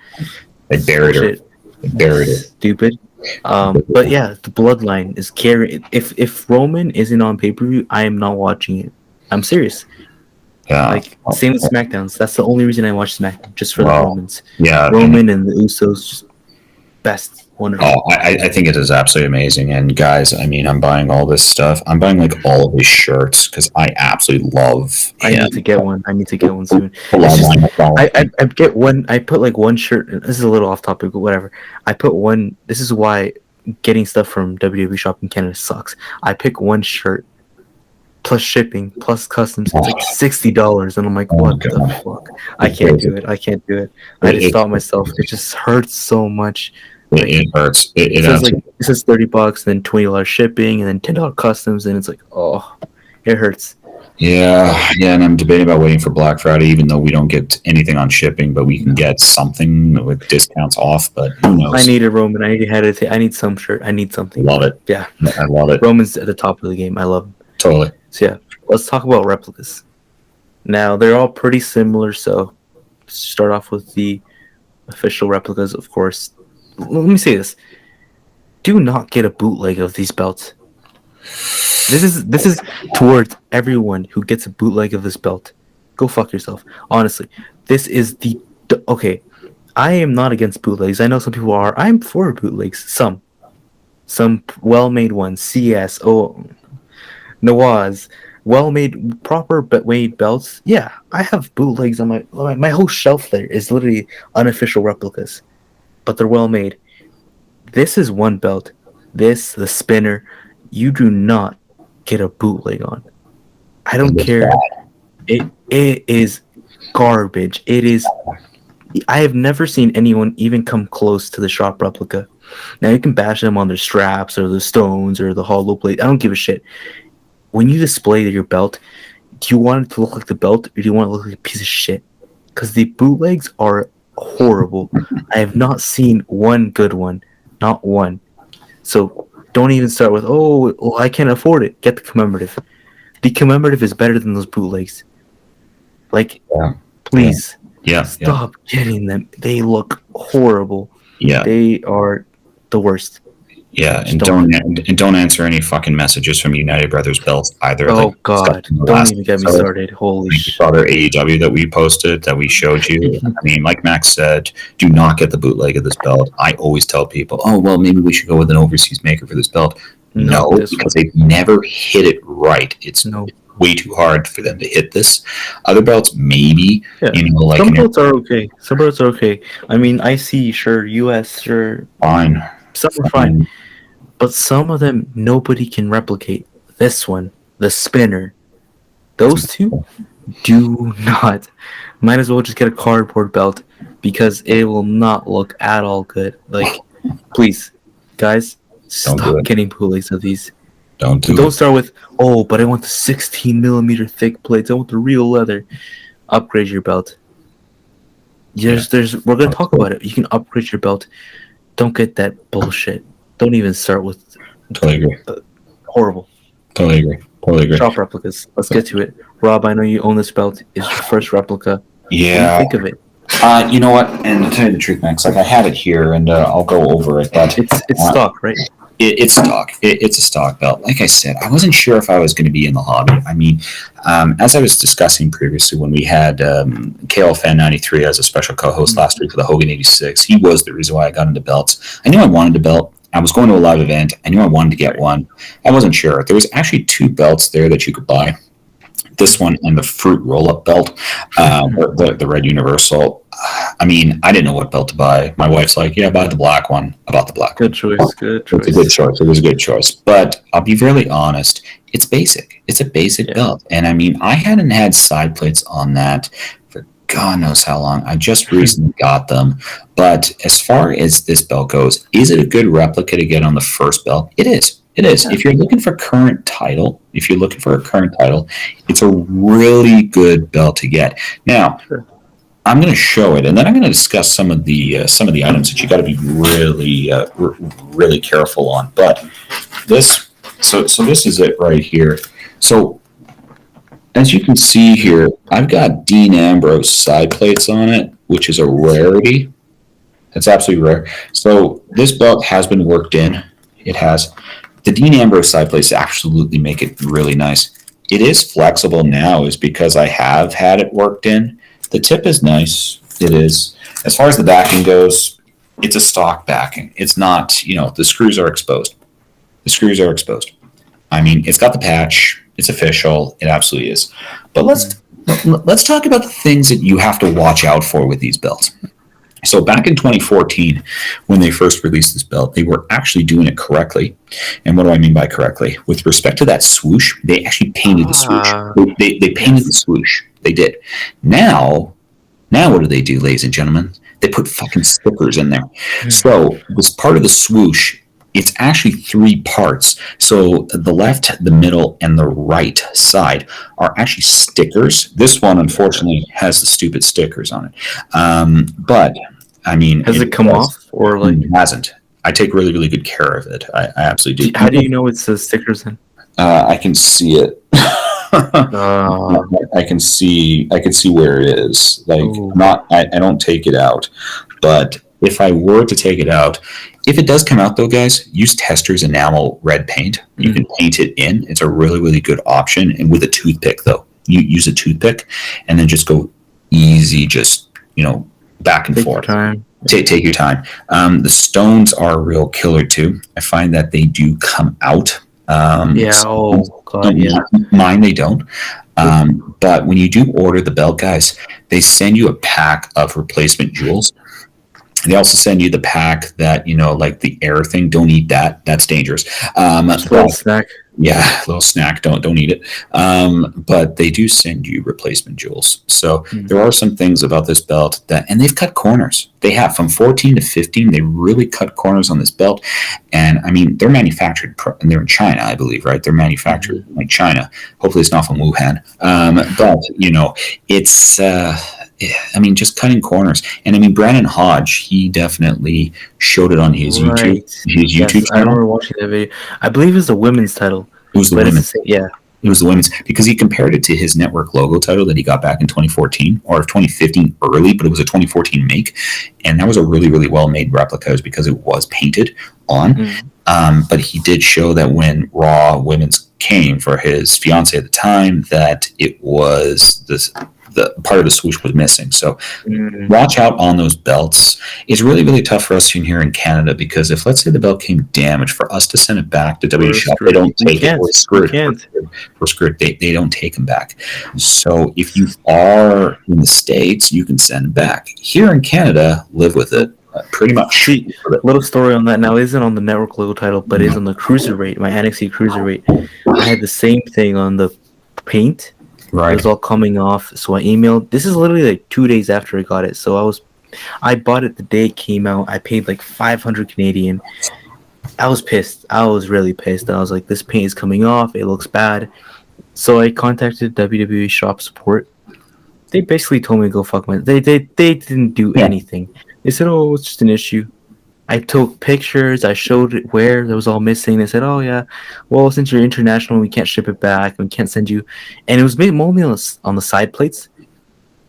They It's buried her. bullshit. There it is. Stupid. But yeah, the bloodline is carrying. If Roman isn't on pay per view, I am not watching it. I'm serious. Yeah. Like same with SmackDowns. That's the only reason I watch SmackDown, just for the Well, Romans. yeah. Roman and the Usos, just best, Oh, wonderful. I think it is absolutely amazing. And guys, I mean, I'm buying all this stuff. I'm buying like all of his shirts because I absolutely love I him. need to get one. I need to get one soon. Full It's on just line I get one. I put like one shirt. This is a little off topic, but whatever. I put one. This is why getting stuff from WWE Shop in Canada sucks. I pick one shirt plus shipping plus customs. It's like $60, and I'm like, Oh my what the god, fuck? I it's can't crazy. do it. I can't do it. I just It, stopped myself. It just hurts so much. Like it hurts. it It says like absolutely. it says $30, then $20 shipping, and then $10 customs, and it's like, oh, it hurts. Yeah, yeah, and I'm debating about waiting for Black Friday, even though we don't get anything on shipping, but we can get something with discounts off. But who I knows? need a Roman. I need a head. I need some shirt. I need I something. love it. Yeah, I love it. Roman's at the top of the game. I love him. Totally. So yeah, let's talk about replicas. Now they're all pretty similar. So start off with the official replicas, of course. Let me say this: do not get a bootleg of these belts. This is towards everyone who gets a bootleg of this belt. Go fuck yourself. Honestly, this is the okay. I am not against bootlegs. I know some people are. I'm for bootlegs. Some well-made ones. CS. Oh, Nawaz. Well-made, proper but made belts. Yeah, I have bootlegs on my whole shelf. There is literally unofficial replicas, but they're well made. This is one belt. This the spinner. You do not get a bootleg on. I It don't looks care. bad. It is garbage. It is. I have never seen anyone even come close to the shop replica. Now you can bash them on their straps or the stones or the hollow plate. I don't give a shit. When you display your belt, do you want it to look like the belt or do you want it to look like a piece of shit? Because the bootlegs are horrible. I have not seen one good one. Not one. So don't even start with, oh, well, I can't afford it. Get the commemorative. The commemorative is better than those bootlegs. Like, Yeah, yeah, please yeah, yeah, stop getting them. They look horrible. yeah. They are the worst. Yeah, Just and don't. don't answer any fucking messages from United Brothers Belts either. Like Oh God! discussed in the Don't last even get me episode. started. Holy Like you sh! saw their AEW that we posted that we showed you. I mean, like Max said, do not get the bootleg of this belt. I always tell people, oh well, maybe we should go with an overseas maker for this belt. Not No, this because one. they've never hit it right. It's No. way too hard for them to hit this. Other belts, maybe, Yeah. you know, like Some an belts are okay. Some belts are okay. I mean, IC, sure, US, sure. fine, Some are fine. fine. But some of them nobody can replicate. This one, the spinner. Those two do not. Might as well just get a cardboard belt because it will not look at all good. Like, please, guys, Don't do stop it. getting bootlegs of these. Don't do Don't it. start with, oh, but I want the 16 millimeter thick plates. I want the real leather. Upgrade your belt. Yeah, We're gonna talk about it. You can upgrade your belt. Don't get that bullshit. Don't even start with totally agree. horrible Totally agree. Totally agree. shop replicas. Let's get to it. Rob, I know you own this belt. It's your first replica. What do you Yeah. think of it? You know what? And to tell you the truth, Max, like I have it here, and I'll go over it. But It's stock, right? it's stock. It's a stock belt. Like I said, I wasn't sure if I was going to be in the hobby. I mean, as I was discussing previously when we had KL Fan 93 as a special co-host last week for the Hogan 86, he was the reason why I got into belts. I knew I wanted a belt. I was going to a live event. I knew I wanted to get one. I wasn't sure. There was actually two belts there that you could buy. This one and the fruit roll-up belt, the red universal. I mean, I didn't know what belt to buy. My wife's like, "Yeah, buy the black one." I bought the black one. Good choice. Good It's a good choice. choice. It was a good choice. But I'll be very honest. It's basic. It's a basic Yeah. belt, and I mean, I hadn't had side plates on that for God knows how long. I just recently got them. But as far as this belt goes, is it a good replica to get on the first belt? It is. It is. If you're looking for a current title, it's a really good belt to get. Now, Sure. I'm going to show it, and then I'm going to discuss some of the items that you got to be really careful on. But this, so this is it right here. So as you can see here, I've got Dean Ambrose side plates on it, which is a rarity. It's absolutely rare. So this belt has been worked in. It has. The Dean Ambrose side plates absolutely make it really nice. It is flexible now, is because I have had it worked in. The tip is nice. It is. As far as the backing goes, it's a stock backing. It's not, the screws are exposed. The screws are exposed. I mean, it's got the patch. It's official. It absolutely is. But let's talk about the things that you have to watch out for with these belts. So back in 2014, when they first released this belt, they were actually doing it correctly. And what do I mean by correctly? With respect to that swoosh, they actually painted the swoosh. They painted the swoosh. They did. Now what do, ladies and gentlemen? They put fucking stickers in there. So this part of the swoosh, it's actually 3 parts. So the left, the middle, and the right side are actually stickers. This one, unfortunately, has the stupid stickers on it. But I mean, has it come off or like? It hasn't. I take really, really good care of it. I absolutely do. How do you know it's the stickers in? I can see it. I can see where it is. Like, I don't take it out, but if I were to take it out, if it does come out though, guys, use Tester's enamel red paint. You can paint it in. It's a really, really good option. And with a toothpick though, you use a toothpick and then just go easy, just, back and forth. Take your time. The stones are a real killer too. I find that they do come out. Mine, they don't. But when you do order the belt, guys, they send you a pack of replacement jewels. They also send you the pack that, like the air thing. Don't eat that. That's dangerous. Little snack. Yeah, little snack. Don't eat it. But they do send you replacement jewels. So there are some things about this belt and they've cut corners. They have from 14 to 15. They really cut corners on this belt. And I mean, they're manufactured and they're in China, I believe, right? They're manufactured in like China. Hopefully it's not from Wuhan. But it's, just cutting corners. And I mean, Brandon Hodge, he definitely showed it on his YouTube channel. I remember watching that video. I believe it was the women's title. It was the women's. Yeah. It was the women's, because he compared it to his network logo title that he got back in 2014 or 2015 early, but it was a 2014 make. And that was a really, really well-made replica because it was painted on. But he did show that when Raw Women's came for his fiance at the time, that it was the part of the swoosh was missing. So watch out on those belts. It's really, really tough for us here in Canada, because if, let's say, the belt came damaged, for us to send it back to WWE Shop, they don't take it. We're screwed. We're screwed. They don't take them back. So if you are in the States, you can send it back. Here in Canada, live with it. Pretty much. Little story on that now isn't on the network logo title, but is on the cruiserweight, my NXT cruiserweight. I had the same thing on the paint. Right. It was all coming off, so I emailed. This is literally like 2 days after I got it. So I bought it the day it came out. I paid like 500 Canadian. I was pissed. I was really pissed. I was like, this paint is coming off. It looks bad. So I contacted WWE Shop Support. They basically told me to go fuck my. They didn't do anything. They said, oh, it's just an issue. I took pictures. I showed it where it was all missing. They said, oh, yeah, well, since you're international, we can't ship it back. We can't send you. And it was made only on the side plates.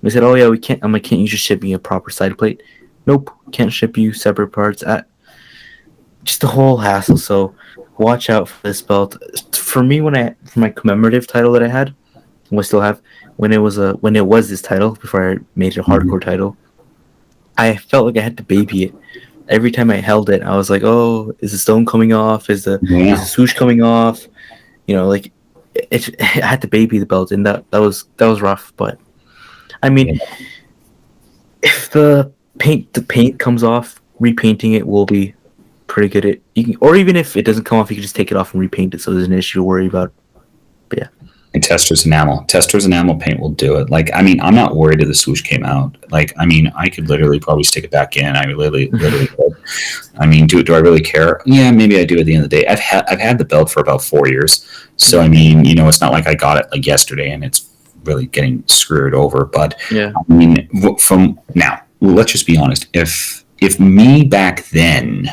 They said, oh, yeah, we can't. I'm like, can't you just ship me a proper side plate? Nope, can't ship you separate parts. Just a whole hassle. So watch out for this belt. For me, for my commemorative title that I had, I still have, when it was this title, before I made it a hardcore title, I felt like I had to baby it. Every time I held it, I was like, "Oh, is the stone coming off? Is the swoosh coming off?" Like I had to baby the belt, and that was rough. But I mean, if the paint comes off, repainting it will be pretty good. Or even if it doesn't come off, you can just take it off and repaint it, so there's an issue to worry about. But yeah. And Tester's enamel paint will do it. Like, I mean, I'm not worried if the swoosh came out. Like, I mean, I could literally probably stick it back in. I literally could. I mean, do I really care? Yeah, maybe I do at the end of the day. I've had the belt for about 4 years. So, I mean, it's not like I got it like yesterday and it's really getting screwed over. But, I mean, from now, let's just be honest. If me back then,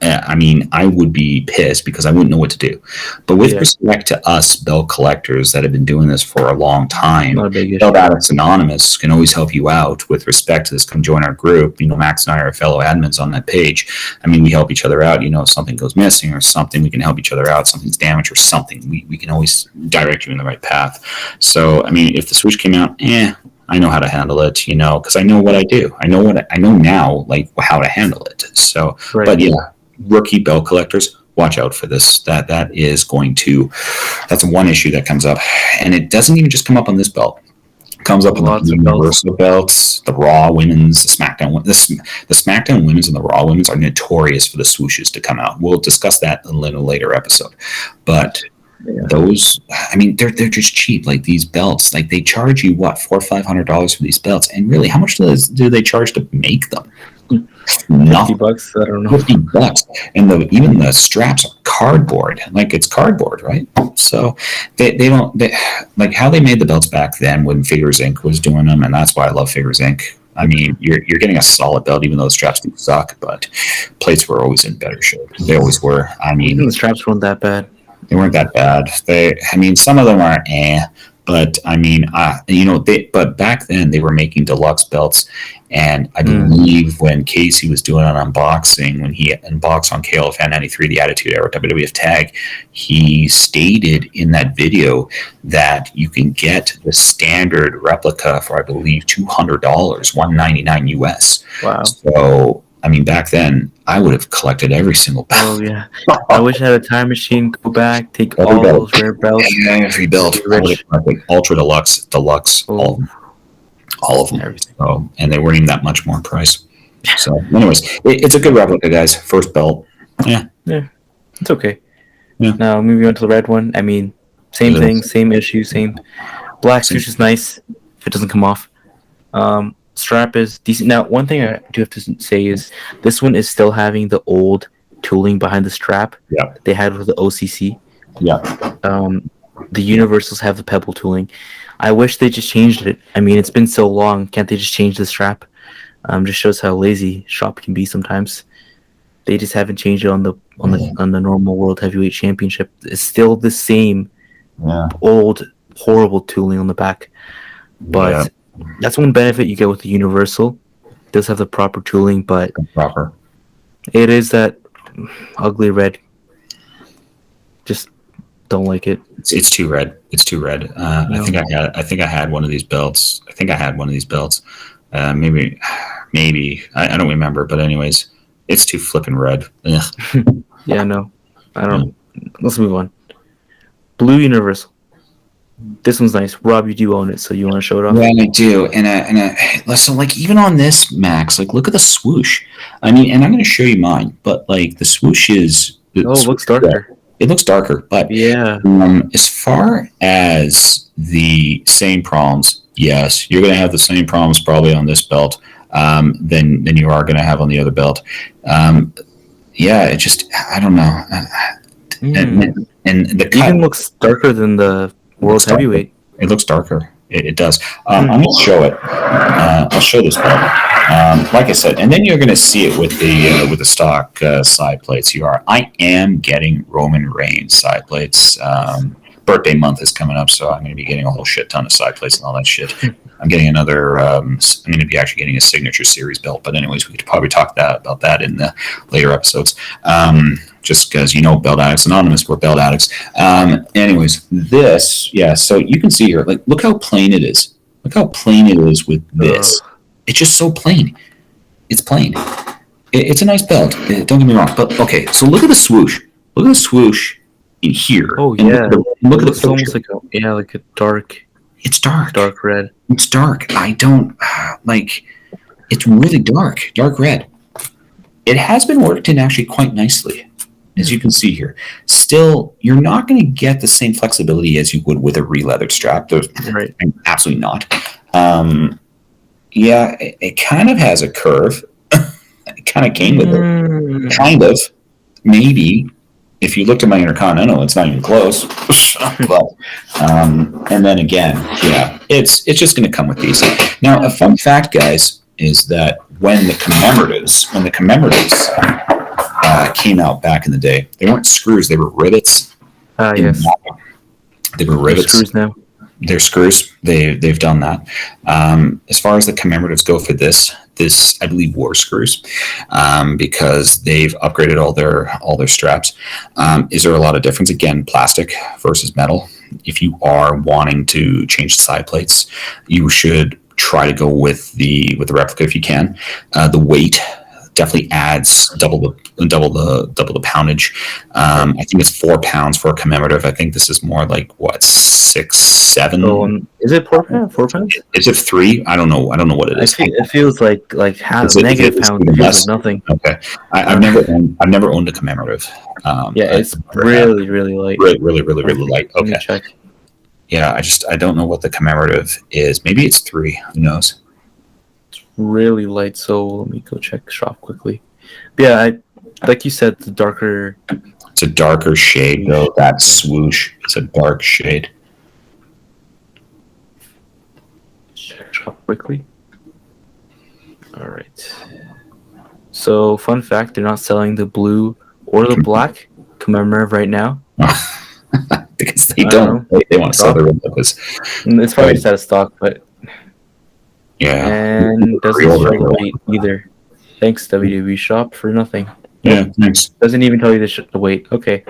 I mean, I would be pissed because I wouldn't know what to do. But with respect to us belt collectors that have been doing this for a long time, Not a big issue. Belt Addicts Anonymous can always help you out with respect to this. Come join our group. Max and I are fellow admins on that page. I mean, we help each other out. If something goes missing or something, we can help each other out. Something's damaged or something, we can always direct you in the right path. So, I mean, if the swoosh came out, I know how to handle it, because I know what I do. I know now, like how to handle it. So, right. But yeah, rookie belt collectors, watch out for this. That's one issue that comes up, and it doesn't even just come up on this belt. It comes up on the Universal belts, the Raw women's, the SmackDown. The SmackDown women's and the Raw women's are notorious for the swooshes to come out. We'll discuss that in a little later episode, but. Yeah. Those, I mean, they're just cheap. Like these belts, like they charge you what, $400 or $500 for these belts, and really, how much do they charge to make them? $50. I don't know. $50, and even the straps are cardboard. Like it's cardboard, right? So they don't like how they made the belts back then when Figures Inc. was doing them, and that's why I love Figures Inc. I mean, you're getting a solid belt, even though the straps do suck, but plates were always in better shape. They always were. I mean, even the straps weren't that bad. They weren't that bad. Some of them are but I mean, but back then they were making deluxe belts, and I believe when Casey was doing an unboxing, when he unboxed on KLFN 93, the Attitude Era WWF tag, he stated in that video that you can get the standard replica for, I believe, $200, $199 US. Wow. So, I mean, back then, I would have collected every single belt. Oh, yeah. I wish I had a time machine, go back, take all those rare belts. Every belt. Ultra Deluxe, all of them. So, and they weren't even that much more price. So, anyways, it's a good replica, guys. First belt. Yeah. It's okay. Yeah. Now, moving on to the red one. I mean, same thing, same issue, same. Black swoosh is nice if it doesn't come off. Strap is decent. Now, one thing I do have to say is this one is still having the old tooling behind the strap. Yeah. They had with the OCC. Yeah. The Universals have the pebble tooling. I wish they just changed it. I mean, it's been so long. Can't they just change the strap? Just shows how lazy Shop can be sometimes. They just haven't changed it on the normal World Heavyweight Championship. It's still the same old horrible tooling on the back, but. That's one benefit you get with the Universal. It does have the proper tooling, but it is that ugly red. Just don't like it. It's too red. It's too red. I think I had one of these belts. Maybe I don't remember. But anyways, it's too flipping red. Yeah, no, I don't. Let's move on. Blue Universal. This one's nice. Rob, you do own it, so you want to show it off? Yeah, I do. And so, like, even on this, Max, like, look at the swoosh. I mean, and I'm going to show you mine, but, like, the swoosh is... it looks darker. It looks darker, but... Yeah. As far as the same problems, yes, you're going to have the same problems probably on this belt than you are going to have on the other belt. Yeah, it just... I don't know. And the cut... even looks darker than the... World Heavyweight. It looks darker. It does. I'm going to show it. I'll show this belt. Like I said, and then you're going to see it with the stock side plates. I am getting Roman Reigns side plates. Birthday month is coming up, so I'm going to be getting a whole shit ton of side plates and all that shit. I'm getting another. I'm going to be actually getting a signature series belt. But anyways, we could probably talk about that in the later episodes. Just because Belt Addicts Anonymous, we're Belt Addicts. Anyways, this, so you can see here, like, look how plain it is. Look how plain it is with this. It's just so plain. It's plain. It's a nice belt. Don't get me wrong. But okay, so look at the swoosh. Look at the swoosh in here. Oh yeah. Look at the it's almost like a dark. It's dark. Dark red. It's dark. I don't like. It's really dark. Dark red. It has been worked in actually quite nicely. As you can see here, still, you're not going to get the same flexibility as you would with a re-leathered strap. Right. Absolutely not. It kind of has a curve. It kind of came with it. Kind of. Maybe. If you looked at my Intercontinental, it's not even close. But, and then again, it's just going to come with these. Now, a fun fact, guys, is that when the commemoratives came out back in the day. They weren't screws; they were rivets. Yes. They were They're rivets. screws now. They're screws. They've done that. As far as the commemoratives go for this I believe were screws, because they've upgraded all their straps. Is there a lot of difference? Again, plastic versus metal. If you are wanting to change the side plates, you should try to go with the replica if you can. The weight definitely adds double the poundage. I think it's 4 pounds for a commemorative. I think this is more like what, 6, 7. So, is it 4 pounds? 4 pounds? Is it 3? I don't know what it is. It feels like half Is it negative pound. even Feels less? like nothing. Okay, I've never owned a commemorative. It's really light. Really light. Let me Okay. check. Yeah, I don't know what the commemorative is. Maybe it's 3. Who knows? Really light. So let me go check shop quickly. But yeah, like you said, the darker. It's a darker shade though. That swoosh is a dark shade. Check shop quickly. All right. So, fun fact: they're not selling the blue or the black commemorative right now. Because they don't. They want to sell their replicas. It's probably just out of stock, but yeah. And doesn't show the weight either. Thanks, WWE Shop, for nothing. Yeah, thanks. Doesn't even tell you the weight. Okay.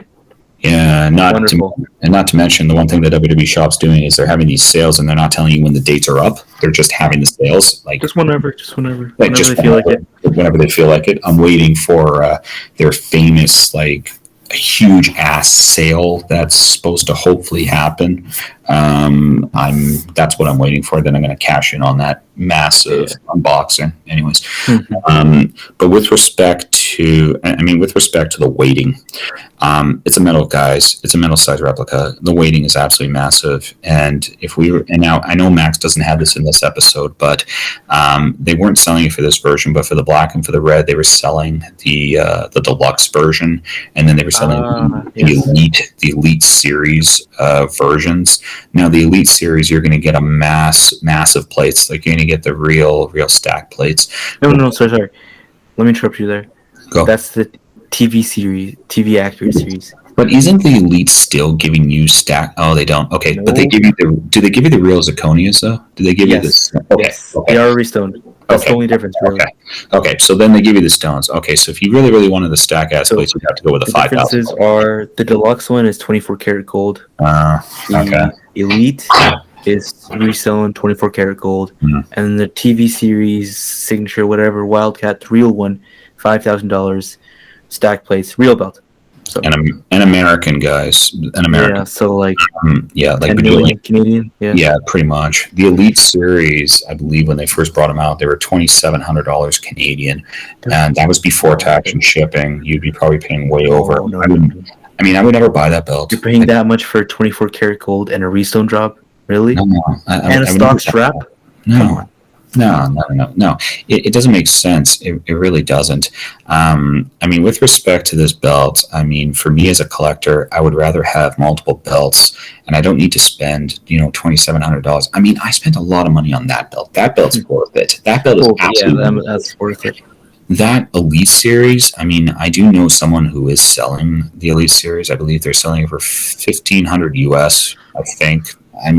Yeah, not to mention the one thing that WWE Shop's doing is they're having these sales and they're not telling you when the dates are up. They're just having the sales, like just whenever they feel like it. Whenever they feel like it. I'm waiting for their famous a huge ass sale that's supposed to hopefully happen. That's what I'm waiting for. Then I'm going to cash in on that massive unboxing. Anyways, but with respect to the weighting, it's a metal, guys. It's a metal size replica. The weighting is absolutely massive. And now I know Max doesn't have this in this episode, but they weren't selling it for this version, but for the black and for the red, they were selling the deluxe version, and then they were selling the elite series versions. Now the elite series, you're going to get a massive plates. Like you're going to get the real stack plates. No, sorry. Let me interrupt you there. Go. That's the TV series, TV accurate series. But isn't the elite still giving you stack? Oh, they don't. Okay, No. But they give you do they give you the real zirconias though? Do they give you this? Okay. Yes. They are restoned. That's the only difference, really. Okay. So then they give you the stones. Okay, so if you really wanted the stack ass plates, you'd have to go with the 5,000. The differences are the deluxe one is 24 karat gold. The elite is reselling 24 karat gold, and the TV series signature, whatever Wildcat, the real one, $5,000 stack plates, real belt. So an American, guys, an American. Yeah, so like Canadian. Yeah, pretty much. The Elite Series, I believe, when they first brought them out, they were $2,700 Canadian, and that was bbefore tax and shipping. You'd be probably paying way over. No. I would never buy that belt. You're paying that much for 24 karat gold and a restone drop, really? No, and a stock strap? No. No. It doesn't make sense. It really doesn't. With respect to this belt, for me as a collector, I would rather have multiple belts, and I don't need to spend, $2,700. I spent a lot of money on that belt. That belt's worth it. That belt is absolutely that's worth it. That Elite Series, I do know someone who is selling the Elite Series. I believe they're selling it for $1,500 US, I think. I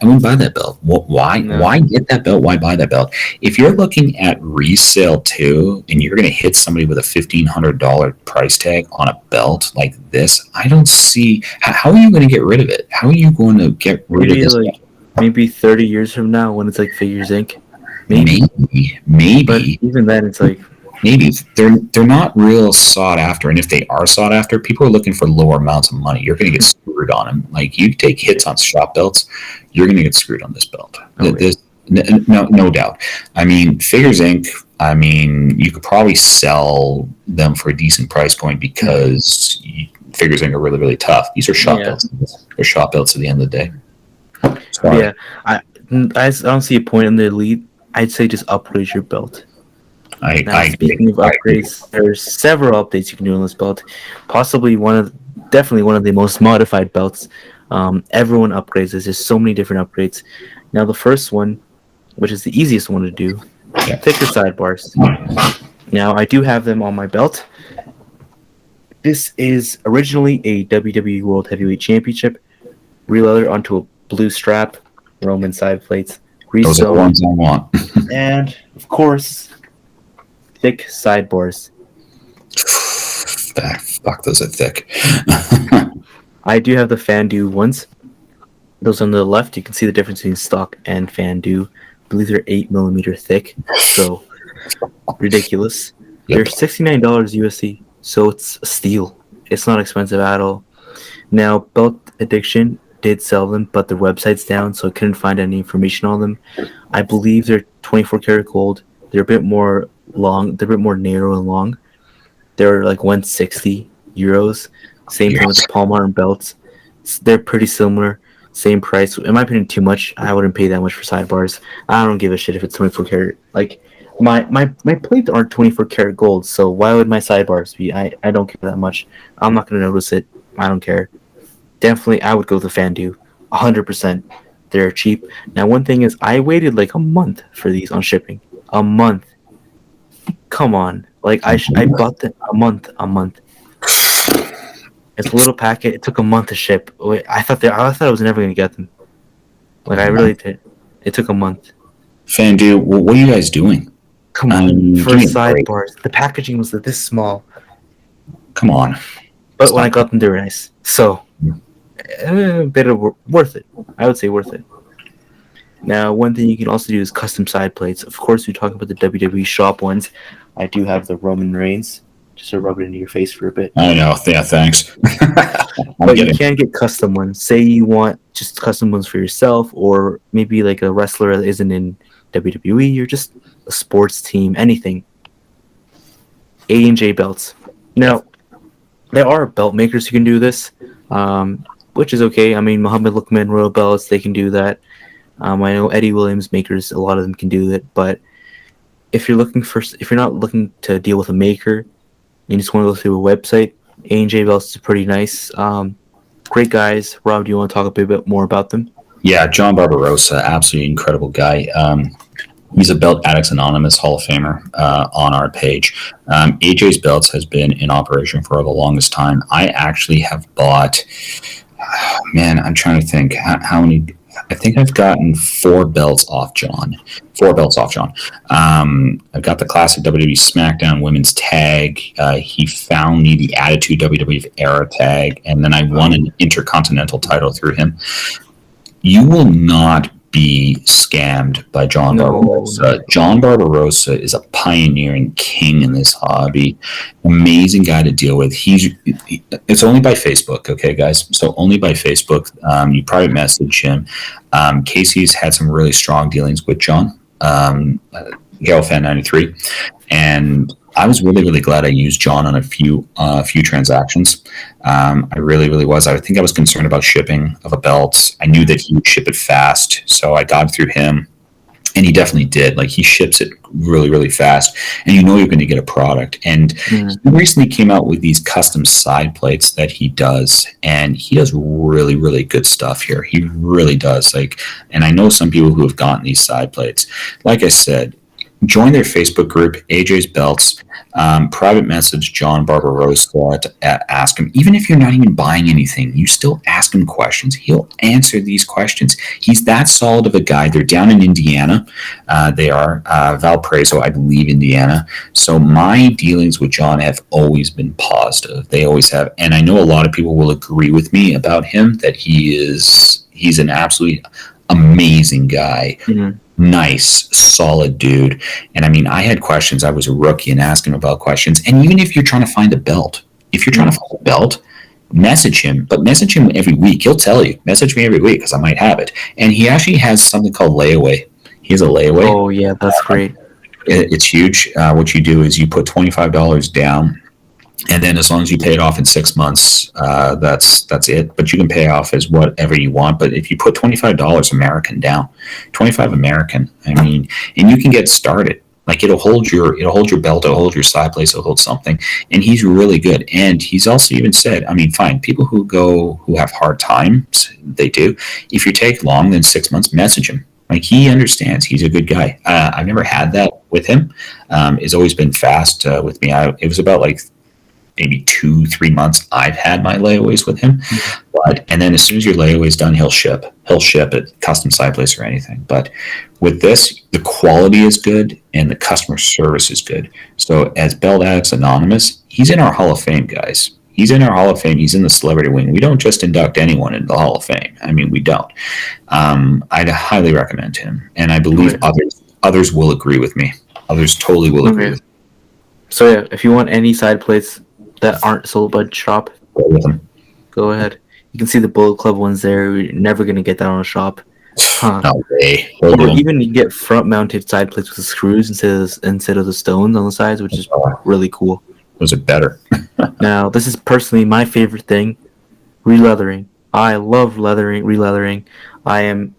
wouldn't buy that belt. Why? No. Why get that belt? Why buy that belt? If you're looking at resale too, and you're going to hit somebody with a $1,500 price tag on a belt like this, I don't see how are you going to get rid of it. How are you going to get rid of this? Maybe 30 years from now, when it's like Figures Inc. Maybe. But even then, it's like. Maybe they're not real sought after, and if they are sought after, people are looking for lower amounts of money. You're going to get screwed on them. Like you take hits on shop belts, you're going to get screwed on this belt. No doubt. Figures Inc. You could probably sell them for a decent price point because Figures Inc. are really, really tough. These are shop belts. They're shop belts at the end of the day. Sorry. Yeah, I don't see a point in the Elite. I'd say just upgrade your belt. Speaking of upgrades, there's several updates you can do on this belt. Possibly definitely one of the most modified belts. Everyone upgrades this. There's so many different upgrades. Now the first one, which is the easiest one to do, thicker sidebars. Now I do have them on my belt, This is originally a WWE World Heavyweight Championship, re-leather onto a blue strap, Roman side plates, Those are the restone, ones I want. and of course, thick sidebars. Fuck, those are thick. I do have the Fandu ones. Those on the left, you can see the difference between stock and Fandu. I believe they're 8 millimeter thick, so ridiculous. They're Yep. $69 USD, so it's a steal. It's not expensive at all. Now, Belt Addiction did sell them, but their website's down, so I couldn't find any information on them. I believe they're 24 karat gold. They're a bit more long. They're a bit more narrow and long. They're like 160 euros. Same thing with Yes. the palm arm belts. They're pretty similar. Same price. In my opinion, too much. I wouldn't pay that much for sidebars. I don't give a shit if it's 24 karat. Like my plates aren't 24 karat gold, so why would my sidebars be? I don't care that much. I'm not gonna notice it. I don't care. Definitely, I would go with the Fandu. 100%. They're cheap. Now, one thing is, I waited like a month for these on shipping. A month. Come on. Like I bought them a month. It's a little packet. It took a month to ship. Wait, I thought I was never gonna get them. Like I really did. It took a month. Fandu, what are you guys doing? Come on. For Give me a break. sidebars, the packaging was this small, Come on. but when I got them, they were nice. So, a bit of worth it. I would say worth it. Now, one thing you can also do is custom side plates. Of course, we talk about the WWE shop ones. I do have the Roman Reigns, just to rub it into your face for a bit. I know. Yeah, thanks. But you can get custom ones. Say you want just custom ones for yourself, or maybe like a wrestler that isn't in WWE, or just a sports team, anything. A&J belts. Now, there are belt makers who can do this, which is okay. I mean, Muhammad Lukman Royal Belts, they can do that. I know Eddie Williams makers, a lot of them can do it. But if you're not looking to deal with a maker, you just want to go through a website. A&J Belts is pretty nice. Great guys. Rob, do you want to talk a bit more about them? Yeah, John Barbarossa, absolutely incredible guy. He's a Belt Addicts Anonymous Hall of Famer on our page. AJ's Belts has been in operation for the longest time. I actually have bought, man, I'm trying to think how many. I think I've gotten 4 belts off John. 4 belts off John. I've got the classic WWE SmackDown Women's Tag. He found me the Attitude WWE Era Tag, and then I won an Intercontinental title through him. You will not be scammed by John Barbarossa. No. John Barbarossa is a pioneering king in this hobby. Amazing guy to deal with. It's only by Facebook, okay, guys? So only by Facebook. You private message him. Casey's had some really strong dealings with John, Fan 93, and I was really, really glad I used John on a few transactions. I really, really was. I think I was concerned about shipping of a belt. I knew that he would ship it fast, so I got it through him, and he definitely did. Like, he ships it really, really fast, and you know you're going to get a product. And he recently came out with these custom side plates that he does, and he does really, really good stuff here. He really does. And I know some people who have gotten these side plates. Like I said, join their Facebook group, AJ's Belts. Private message John Barbarossa to ask him. Even if you're not even buying anything, you still ask him questions. He'll answer these questions. He's that solid of a guy. They're down in Indiana. They are Valparaiso, I believe, Indiana. So my dealings with John have always been positive. They always have. And I know a lot of people will agree with me about him, that he's an absolutely amazing guy. Mm-hmm. Nice, solid dude. And I mean, I had questions. I was a rookie and asking him about questions. And even if you're trying to find a belt, message him, but message him every week. He'll tell you, message me every week because I might have it. And he actually has something called layaway. He has a layaway. Oh, yeah, that's great. It's huge. What you do is you put $25 down, and then as long as you pay it off in 6 months, that's it. But you can pay off as whatever you want. But if you put $25 American down, $25 American, I mean, and you can get started. Like, it'll hold your belt, it'll hold your side place, it'll hold something. And he's really good. And he's also even said, I mean, fine, people who have hard times, they do. If you take long than 6 months, message him. Like, he understands. He's a good guy. I've never had that with him. It's always been fast with me. It was about like maybe 2-3 months I've had my layaways with him. Mhm. But and then as soon as your layaway's done, he'll ship. He'll ship at custom side place or anything. But with this, the quality is good and the customer service is good. So as Belt Addicts Anonymous, he's in our Hall of Fame, guys. He's in our Hall of Fame. He's in the celebrity wing. We don't just induct anyone into the Hall of Fame. I mean, we don't. I'd highly recommend him, and I believe Okay. others will agree with me. Others totally will agree Okay. with So yeah, if you want any side plates that aren't sold by the shop, him. go ahead. You can see the Bullet Club ones there. You're never gonna get that on a shop, huh? No way. We'll do Or him. even you get front-mounted side plates with the screws instead of the stones on the sides, which is really cool. Those are better. Now, this is personally my favorite thing: releathering. I love releathering. I am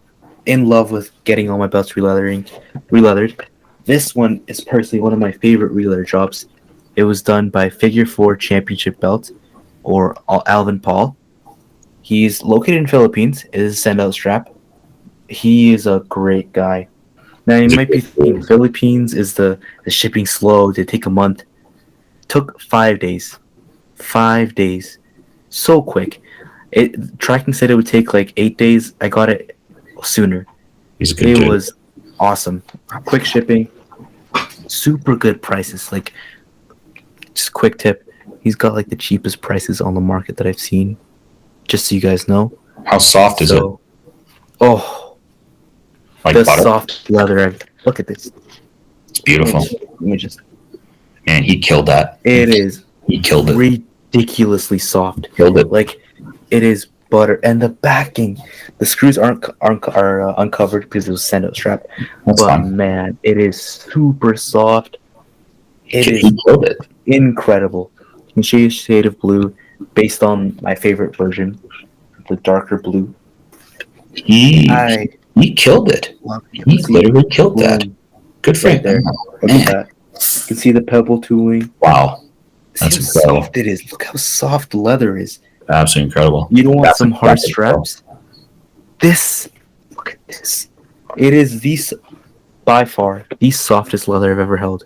in love with getting all my belts releathered. This one is personally one of my favorite releather jobs. It was done by Figure Four Championship Belt, or Alvin Paul. He's located in Philippines. It is a send-out strap. He is a great guy. Now you He's a might be good thinking dude. Philippines is the shipping slow. They take a month. Took 5 days. 5 days. So quick. Tracking said it would take like 8 days. I got it sooner. He's a good It dude. was awesome. Quick shipping. Super good prices. Like, just quick tip. He's got like the cheapest prices on the market that I've seen. Just so you guys know. How soft is it? So, oh, Like the butter? soft leather. Look at this. It's beautiful. Let me just. And he killed that. It is He killed it. ridiculously soft. Killed it. Like, it is butter, and the backing, the screws are uncovered because it was send-out strap. That's But fine. man, it is super soft. It He is killed it. incredible. You can show you a shade of blue based on my favorite version, the darker blue. He I he killed it. love it. He See, literally killed that. boom, Good for right him. there. Look Man. at that. You can see the pebble tooling. Wow. See That's how incredible. soft it is. Look how soft leather is. Absolutely incredible. You don't want That's some hard exactly so. straps. This, look at this. It is by far the softest leather I've ever held.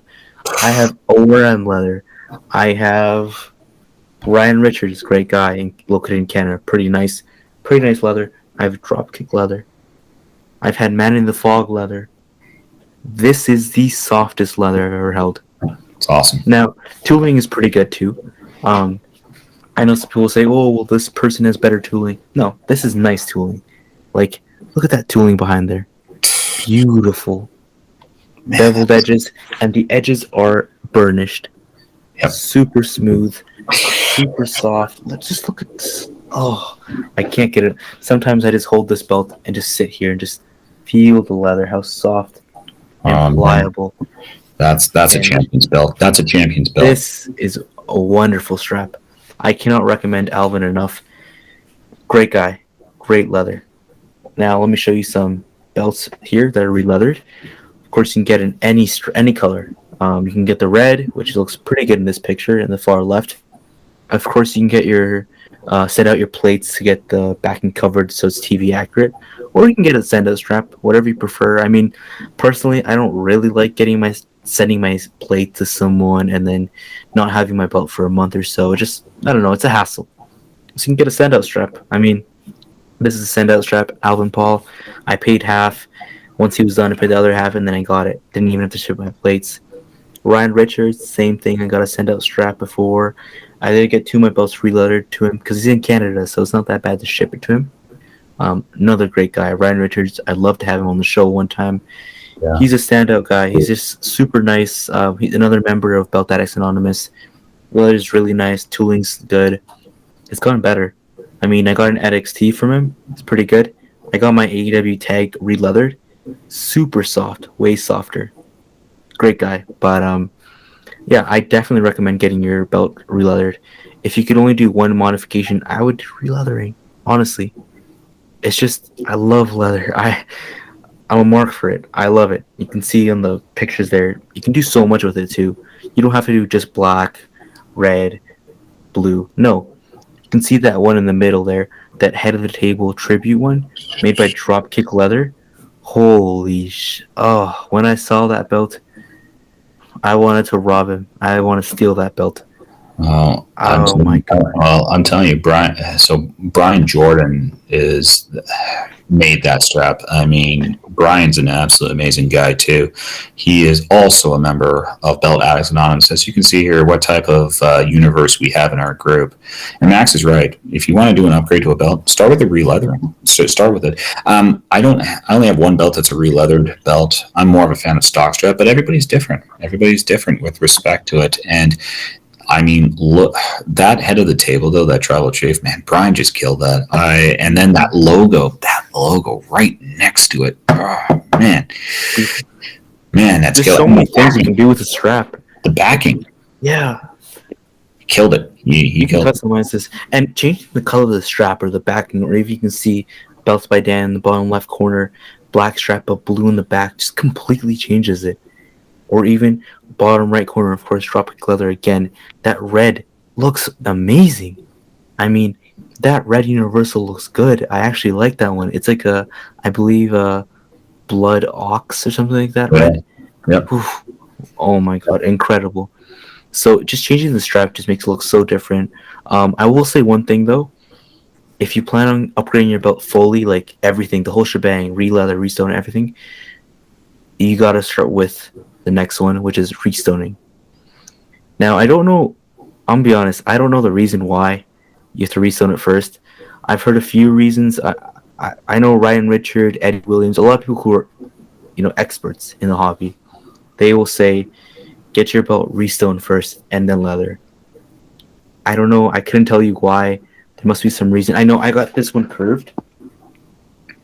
I have ORM leather. I have Ryan Richards, great guy, located in Canada. Pretty nice leather. I have Dropkick leather. I've had Man in the Fog leather. This is the softest leather I've ever held. It's awesome. Now, tooling is pretty good too. Um, I know some people say, "Oh, well, this person has better tooling." No, this is nice tooling. Like, look at that tooling behind there. Beautiful. Beveled edges, and the edges are burnished. Yep. Super smooth, super soft. Let's just look at this. Oh, I can't get it. Sometimes I just hold this belt and just sit here and just feel the leather, how soft and Man. pliable. That's a And champion's belt. That's a champion's belt. this is a wonderful strap. I cannot recommend Alvin enough. Great guy, great leather. Now let me show you some belts here that are re-leathered. Of course, you can get in any color. You can get the red, which looks pretty good in this picture in the far left. Of course, you can get your set out your plates to get the backing covered so it's TV accurate, or you can get a send-out strap, whatever you prefer. I mean, personally, I don't really like sending my plate to someone and then not having my belt for a month or so. It just, I don't know, it's a hassle. So you can get a send-out strap. I mean, this is a send-out strap, Alvin Paul. I paid half. Once he was done, I paid the other half, and then I got it. Didn't even have to ship my plates. Ryan Richards, same thing. I got a send-out strap before. I did get two of my belts reloaded to him because he's in Canada, so it's not that bad to ship it to him. Another great guy, Ryan Richards. I'd love to have him on the show one time. Yeah. He's a standout guy. He's just super nice. He's another member of Belt Addicts Anonymous. Leather's really nice. Tooling's good. It's gotten better. I mean, I got an NXT from him. It's pretty good. I got my AEW tag re-leathered. Super soft. Way softer. Great guy. But yeah, I definitely recommend getting your belt re-leathered. If you could only do one modification, I would do re-leathering. Honestly, it's just I love leather. I'm a mark for it. I love it. You can see on the pictures there. You can do so much with it too. You don't have to do just black, red, blue. No, you can see that one in the middle there. That head of the table tribute one made by Dropkick Leather. Holy sh! Oh, when I saw that belt, I wanted to rob him. I want to steal that belt. Well, Oh my god. I'm telling you, Brian. So Brian Jordan is made that strap. I mean, Brian's an absolute amazing guy too. He is also a member of Belt Addicts Anonymous. As you can see here, what type of universe we have in our group. And Max is right. If you want to do an upgrade to a belt, start with the re-leathering. So start with it. I don't. I only have one belt that's a re-leathered belt. I'm more of a fan of stock strap, but everybody's different. Everybody's different with respect to it. And I mean, look, that head of the table though, that tribal chief, man, Brian just killed that. And then that logo right next to it, oh, man, that's There's killed. so And many things you can do with the strap. the backing, Yeah, killed it. He you can killed it. customize this and changing the color of the strap or the backing, or if you can see belts by Dan in the bottom left corner, black strap but blue in the back, just completely changes it. Or even bottom right corner, of course, tropic leather again. That red looks amazing. I mean, that red universal looks good. I actually like that one. It's like I believe a blood ox or something like that. Yeah. Red. Yep. Oof. Oh my god, incredible. So just changing the strap just makes it look so different. I will say one thing though. If you plan on upgrading your belt fully, like everything, the whole shebang, re-leather, restone, everything, you gotta start with the next one, which is restoning. Now, I don't know. I'm gonna be honest. I don't know the reason why you have to restone it first. I've heard a few reasons. I know Ryan Richard, Eddie Williams, a lot of people who are experts in the hobby. They will say get your belt restone first and then leather. I don't know. I couldn't tell you why. There must be some reason. I know I got this one curved,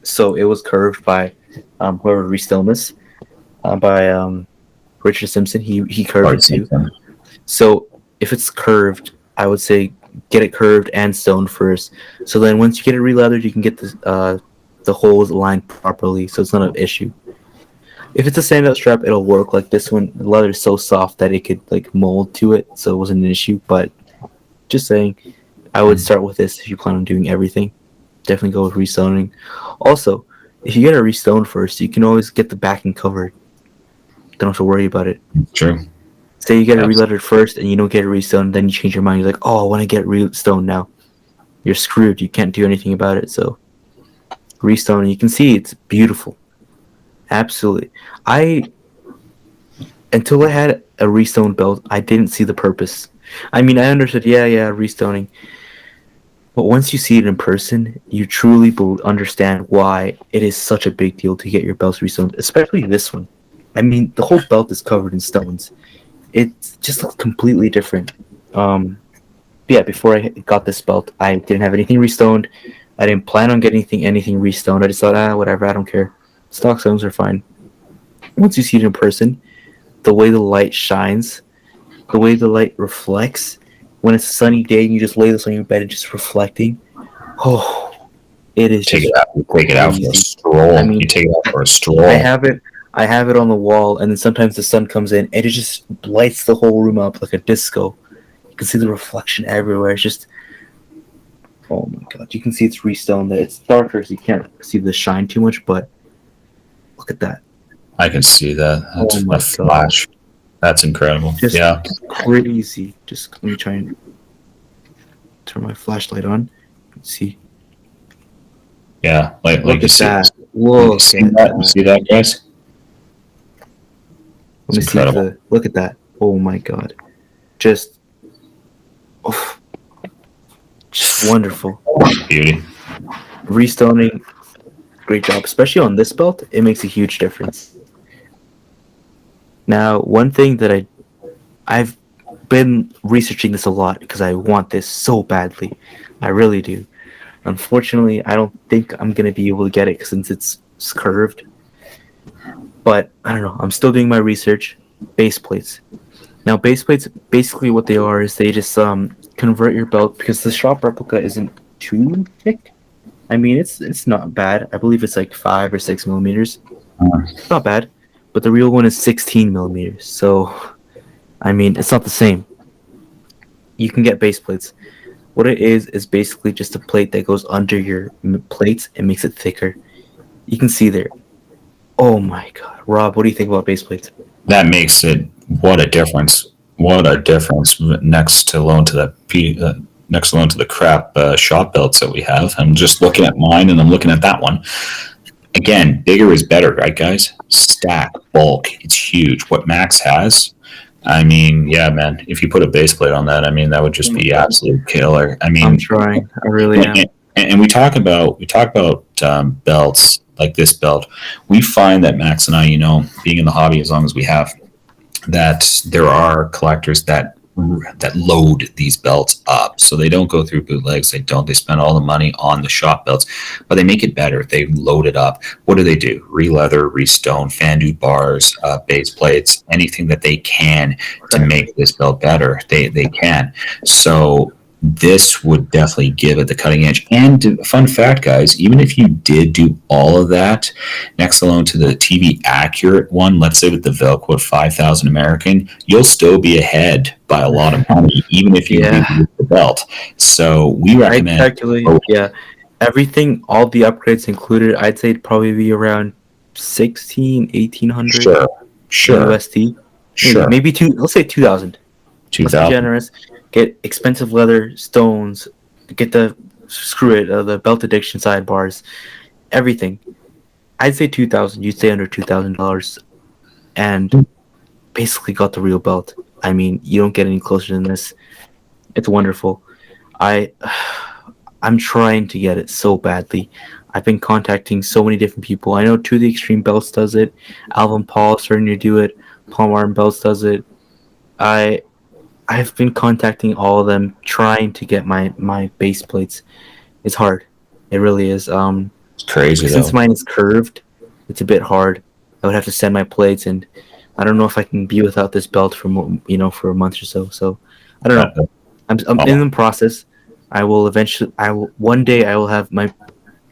so it was curved by whoever restoned this by Richard Simpson. He curved it too. So if it's curved, I would say get it curved and stoned first. So then once you get it re-leathered, you can get the holes aligned properly, so it's not an issue. If it's a standout strap, it'll work. Like this one, the leather is so soft that it could like mold to it, so it wasn't an issue. But just saying, I would start with this if you plan on doing everything. Definitely go with restoning. Also, if you get it restoned first, you can always get the backing covered. Don't have to worry about it. True. Say you get it Yes. relettered first and you don't get it restoned, then you change your mind. You're like, oh, I want to get restoned now. You're screwed. You can't do anything about it. So restone, you can see it's beautiful. Absolutely. I until I had a restone belt, I didn't see the purpose. I mean, I understood, yeah, restoning. But once you see it in person, you truly understand why it is such a big deal to get your belts restoned, especially this one. I mean, the whole belt is covered in stones. It just looks completely different. Yeah, before I got this belt, I didn't have anything restoned. I didn't plan on getting anything restoned. I just thought, whatever, I don't care. Stock stones are fine. Once you see it in person, the way the light shines, the way the light reflects, when it's a sunny day and you just lay this on your bed and just reflecting, oh, it is Take just it out. You take it out for a crazy. stroll. I mean, You take it out for a I stroll. have it. I have it on the wall, and then sometimes the sun comes in, and it just lights the whole room up like a disco. You can see the reflection everywhere. It's just, oh my god! You can see it's restoned. There, it's darker, so you can't see the shine too much. But look at that! I can see that. Oh That's my a god! flash. That's incredible. Just Yeah. crazy. Just let me try and turn my flashlight on. See, Yeah. Like look you at see. that! You Look see at that? You that! see that, guys? Let It's me see incredible. look at that! Oh my god! Just, oh, just wonderful. Beauty. Restoning, great job, especially on this belt. It makes a huge difference. Now, one thing that I've been researching this a lot because I want this so badly. I really do. Unfortunately, I don't think I'm gonna be able to get it since it's curved. But I don't know. I'm still doing my research. Base plates. Now, base plates, basically what they are is they just convert your belt because the shop replica isn't too thick. I mean, it's not bad. I believe it's like 5 or 6 millimeters. It's not bad, but the real one is 16 millimeters. So, I mean, it's not the same. You can get base plates. What it is basically just a plate that goes under your plates and makes it thicker. You can see there. Oh my god, Rob, what do you think about base plates? That makes it what a difference. what a difference next alone to that next alone to the crap shop belts that we have. I'm just looking at mine and I'm looking at that one. Again, bigger is better, right, guys? Stack, bulk, it's huge. What Max has, I mean, yeah, man. If you put a base plate on that, I mean, that would Oh just my be god. absolute killer. I I'm mean, trying. I really and, am. and we talk about belts like this belt. We find that Max and I, being in the hobby as long as we have, that there are collectors that load these belts up. So they don't go through bootlegs. They spend all the money on the shop belts, but they make it better. They load it up. What do? Re-leather, re-stone, fan dude bars, base plates, anything that they can to Exactly. make this belt better. They can. So this would definitely give it the cutting edge. And fun fact, guys, even if you did do all of that, next alone to the TV accurate one, let's say with the Velcro at 5,000 American, you'll still be ahead by a lot of money, even if you Yeah. redo the belt. So we I'd recommend. calculate, yeah, everything, all the upgrades included, I'd say it'd probably be around 16, 1800 Sure, sure, USD. Maybe, sure. maybe two, let's say 2000. Let's be 2,000. generous. Get expensive leather, stones, get the, screw it, the belt addiction sidebars, everything. I'd say 2000. You'd say under $2,000 and basically got the real belt. I mean, you don't get any closer than this. It's wonderful. I I'm trying to get it so badly. I've been contacting so many different people. I know To the Extreme Belts does it. Alvin Paul is starting to do it. Paul Martin Belts does it. I I've been contacting all of them, trying to get my base plates. It's hard. It really is. It's crazy Since though. mine is curved, it's a bit hard. I would have to send my plates, and I don't know if I can be without this belt for for a month or so. So I don't know. Uh, I'm in oh, the process. I will eventually. I will one day. I will have my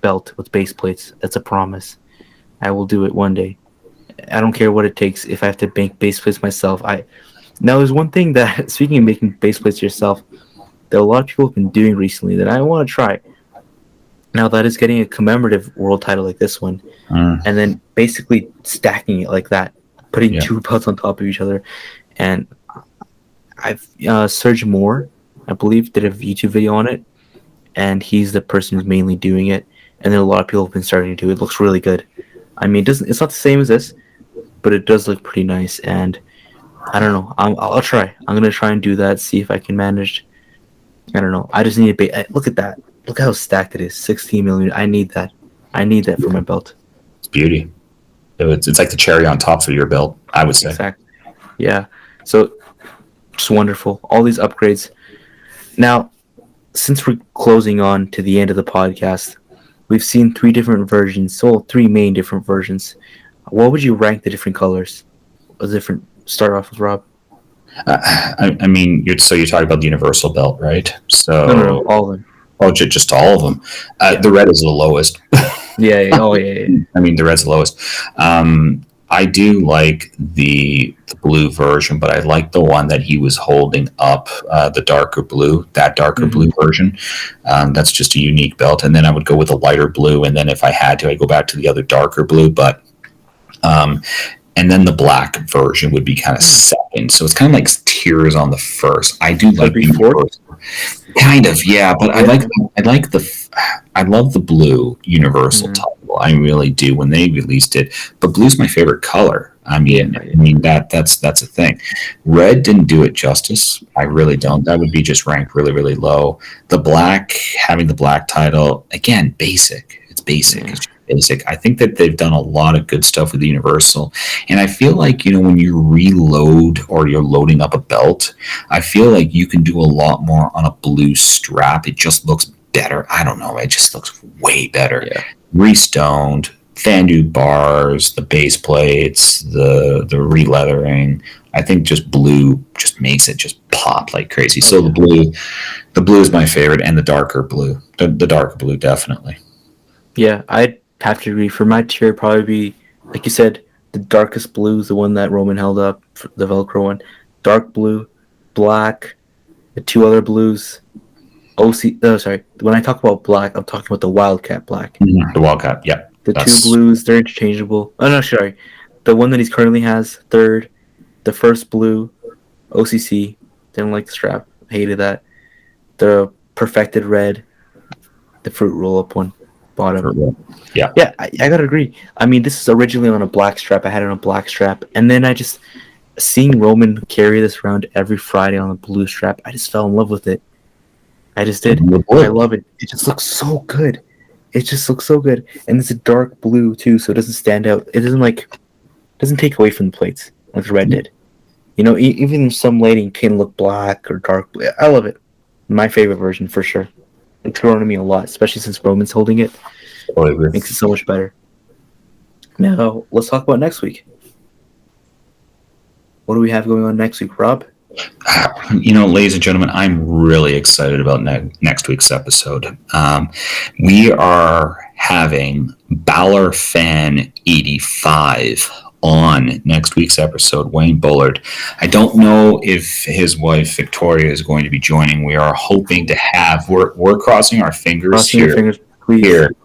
belt with base plates. That's a promise. I will do it one day. I don't care what it takes. If I have to make base plates myself, I now there's one thing that speaking of making base plates yourself, that a lot of people have been doing recently that I want to try. Now that is getting a commemorative world title like this one, mm, and then basically stacking it like that, putting yeah. two belts on top of each other. And I've Serge Moore, I believe, did a YouTube video on it, and he's the person who's mainly doing it. And then a lot of people have been starting to do it. It looks really good. I mean, it's not the same as this, but it does look pretty nice. And I don't know. I'll try. I'm gonna try and do that. See if I can manage. I don't know. I just need a look at that. Look how stacked it is. 16 million. I need that. I need that for my belt. It's beauty. It's like the cherry on top for your belt, I would say. Exactly. Yeah. So just wonderful. All these upgrades. Now, since we're closing on to the end of the podcast, we've seen three different versions. So three main different versions. What would you rank the different colors? A different. Start off with Rob. I mean, you're talking about the universal belt, right? No, no, no. So, All of them. oh, just all of them. Yeah. The red is the lowest. Yeah. Yeah. Oh, yeah. Yeah. I mean, the red's the lowest. I do like the blue version, but I like the one that he was holding up, the darker blue, that darker Mm-hmm. blue version. That's just a unique belt. And then I would go with a lighter blue. And then if I had to, I'd go back to the other darker blue. But um, and then the black version would be kind of second. So it's kind of like tiers on the first. I do So like it'd be the fourth. universal. Kind of, yeah, but Yeah. I love the blue universal Mm-hmm. title. I really do when they released it. But blue's my favorite color. Yeah. I mean that's a thing. Red didn't do it justice. I really don't. That would be just ranked really, really low. The black, having the black title, again, basic. It's basic. Yeah. It's just basic. I think that they've done a lot of good stuff with the Universal. And I feel like, when you reload or you're loading up a belt, I feel like you can do a lot more on a blue strap. It just looks better. I don't know. It just looks way better. Yeah. Restoned, Fandu bars, the base plates, the re-leathering. I think just blue just makes it just pop like crazy. Oh So yeah. the blue is my favorite, and the darker blue, the darker blue definitely. Yeah. I'd have to agree. For my tier, probably be like you said, the darkest blue is the one that Roman held up, the Velcro one. Dark blue, black, the two other blues. OC. Oh, sorry. When I talk about black, I'm talking about the Wildcat black. The Wildcat, yeah, The two that's blues, they're interchangeable. Oh no, sorry. The one that he currently has, third. The first blue, OCC didn't like the strap. Hated that. The perfected red, the fruit roll up one, bottom. For real. Yeah. Yeah, I gotta agree. I mean, this is originally on a black strap. I had it on a black strap, and then I just seeing Roman carry this around every Friday on a blue strap. I just fell in love with it. I just did. I love it. It just looks so good. It just looks so good, and it's a dark blue too, so it doesn't stand out. It doesn't take away from the plates like the red did. You know, even some lighting can look black or dark blue. I love it. My favorite version for sure. It's grown on me a lot, especially since Roman's holding it. Makes it so much better. Now let's talk about next week. What do we have going on next week, Rob? Ladies and gentlemen, I'm really excited about next week's episode. We are having Balor Fan 85 on next week's episode, Wayne Bullard. I don't know if his wife Victoria is going to be joining. We are hoping to have. We're crossing our fingers here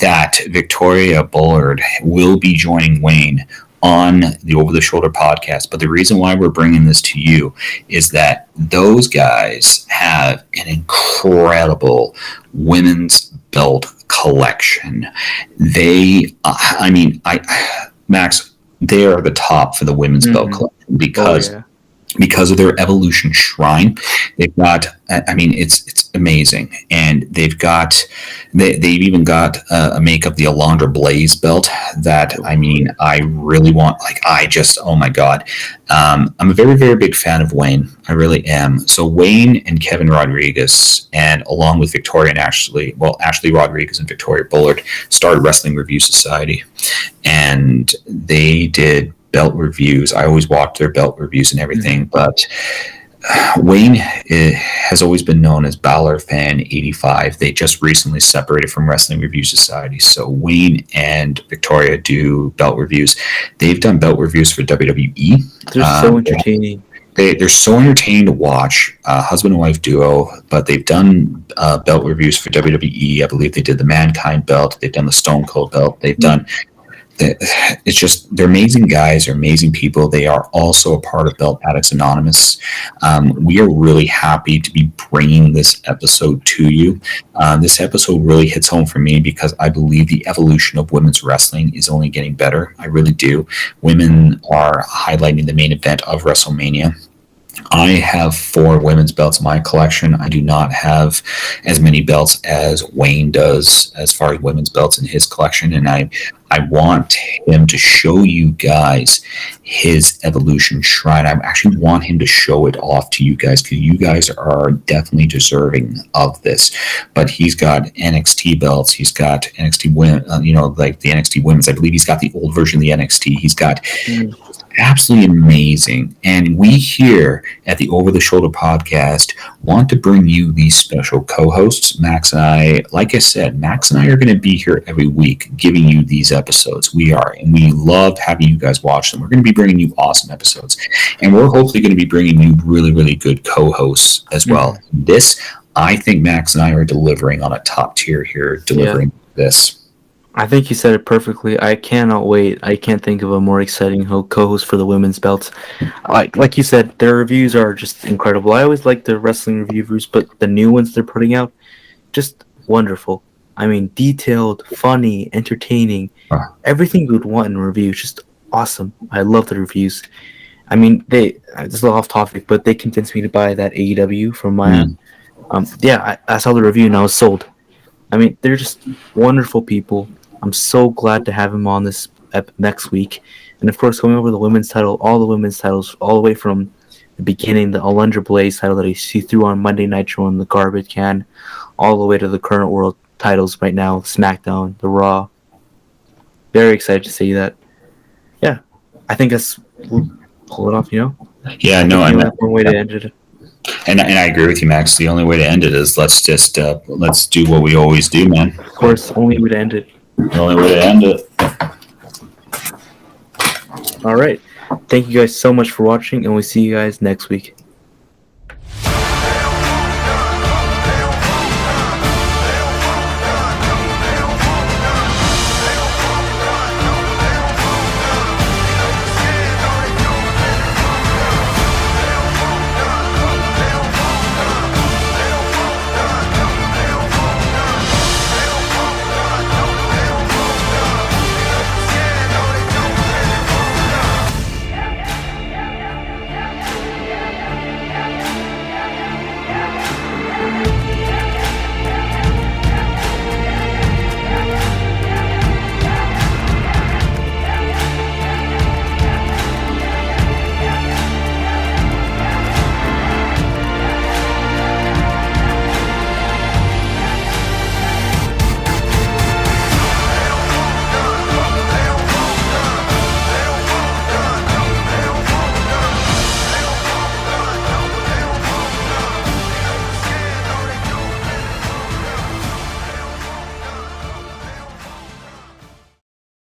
that Victoria Bullard will be joining Wayne on the Over the Shoulder podcast. But the reason why we're bringing this to you is that those guys have an incredible women's belt collection. Max, they are the top for the women's belt collection because of their Evolution Shrine. They've got, it's amazing. And they've even got a makeup, the Alondra Blaze belt that, I really want, oh my God. I'm a very, very big fan of Wayne. I really am. So Wayne and Kevin Rodriguez, and along with Victoria and Ashley Rodriguez and Victoria Bullard, started Wrestling Review Society. And they did belt reviews. I always watch their belt reviews and everything, but Wayne has always been known as Balor Fan 85. They just recently separated from Wrestling Review Society. So Wayne and Victoria do belt reviews. They've done belt reviews for WWE. They're so entertaining. They're so entertaining to watch, husband and wife duo, but they've done belt reviews for WWE. I believe they did the Mankind belt. They've done the Stone Cold belt. They've done... It's just, they're amazing guys, they're amazing people. They are also a part of Belt Addicts Anonymous. We are really happy to be bringing this episode to you. This episode really hits home for me because I believe the evolution of women's wrestling is only getting better. I really do. Women are highlighting the main event of WrestleMania. I have 4 women's belts in my collection. I do not have as many belts as Wayne does as far as women's belts in his collection, and I want him to show you guys his Evolution Shrine. I actually want him to show it off to you guys because you guys are definitely deserving of this. But he's got NXT belts. He's got NXT women, like the NXT women's. I believe he's got the old version of the NXT. He's got absolutely amazing. And we here at the Over the Shoulder podcast want to bring you these special co-hosts. Max and I, like I said, Max and I are going to be here every week giving you these episodes. We are, and we love having you guys watch them. We're going to be bringing you awesome episodes, and we're hopefully going to be bringing you really, really good co-hosts as well. This, I think Max and I are delivering on a top tier here, delivering this. I think you said it perfectly. I cannot wait. I can't think of a more exciting co-host for the women's belts. Like you said, their reviews are just incredible. I always like the wrestling reviews, but the new ones they're putting out, just wonderful. I mean, detailed, funny, entertaining, everything you would want in a review. Just awesome. I love the reviews. I mean, this is a little off topic, but they convinced me to buy that AEW from Maya. I saw the review and I was sold. I mean, they're just wonderful people. I'm so glad to have him on this next week. And of course, going over the women's title, all the women's titles, all the way from the beginning, the Alundra Blaze title that he threw on Monday Nitro in the garbage can, all the way to the current world titles right now, SmackDown, the Raw. Very excited to see that. Yeah, I think we'll pull it off, Yeah, no, I mean, one way to end it. And I agree with you, Max. The only way to end it is let's do what we always do, man. Of course, only way to end it. The only way to end it. All right. Thank you guys so much for watching, and we'll see you guys next week.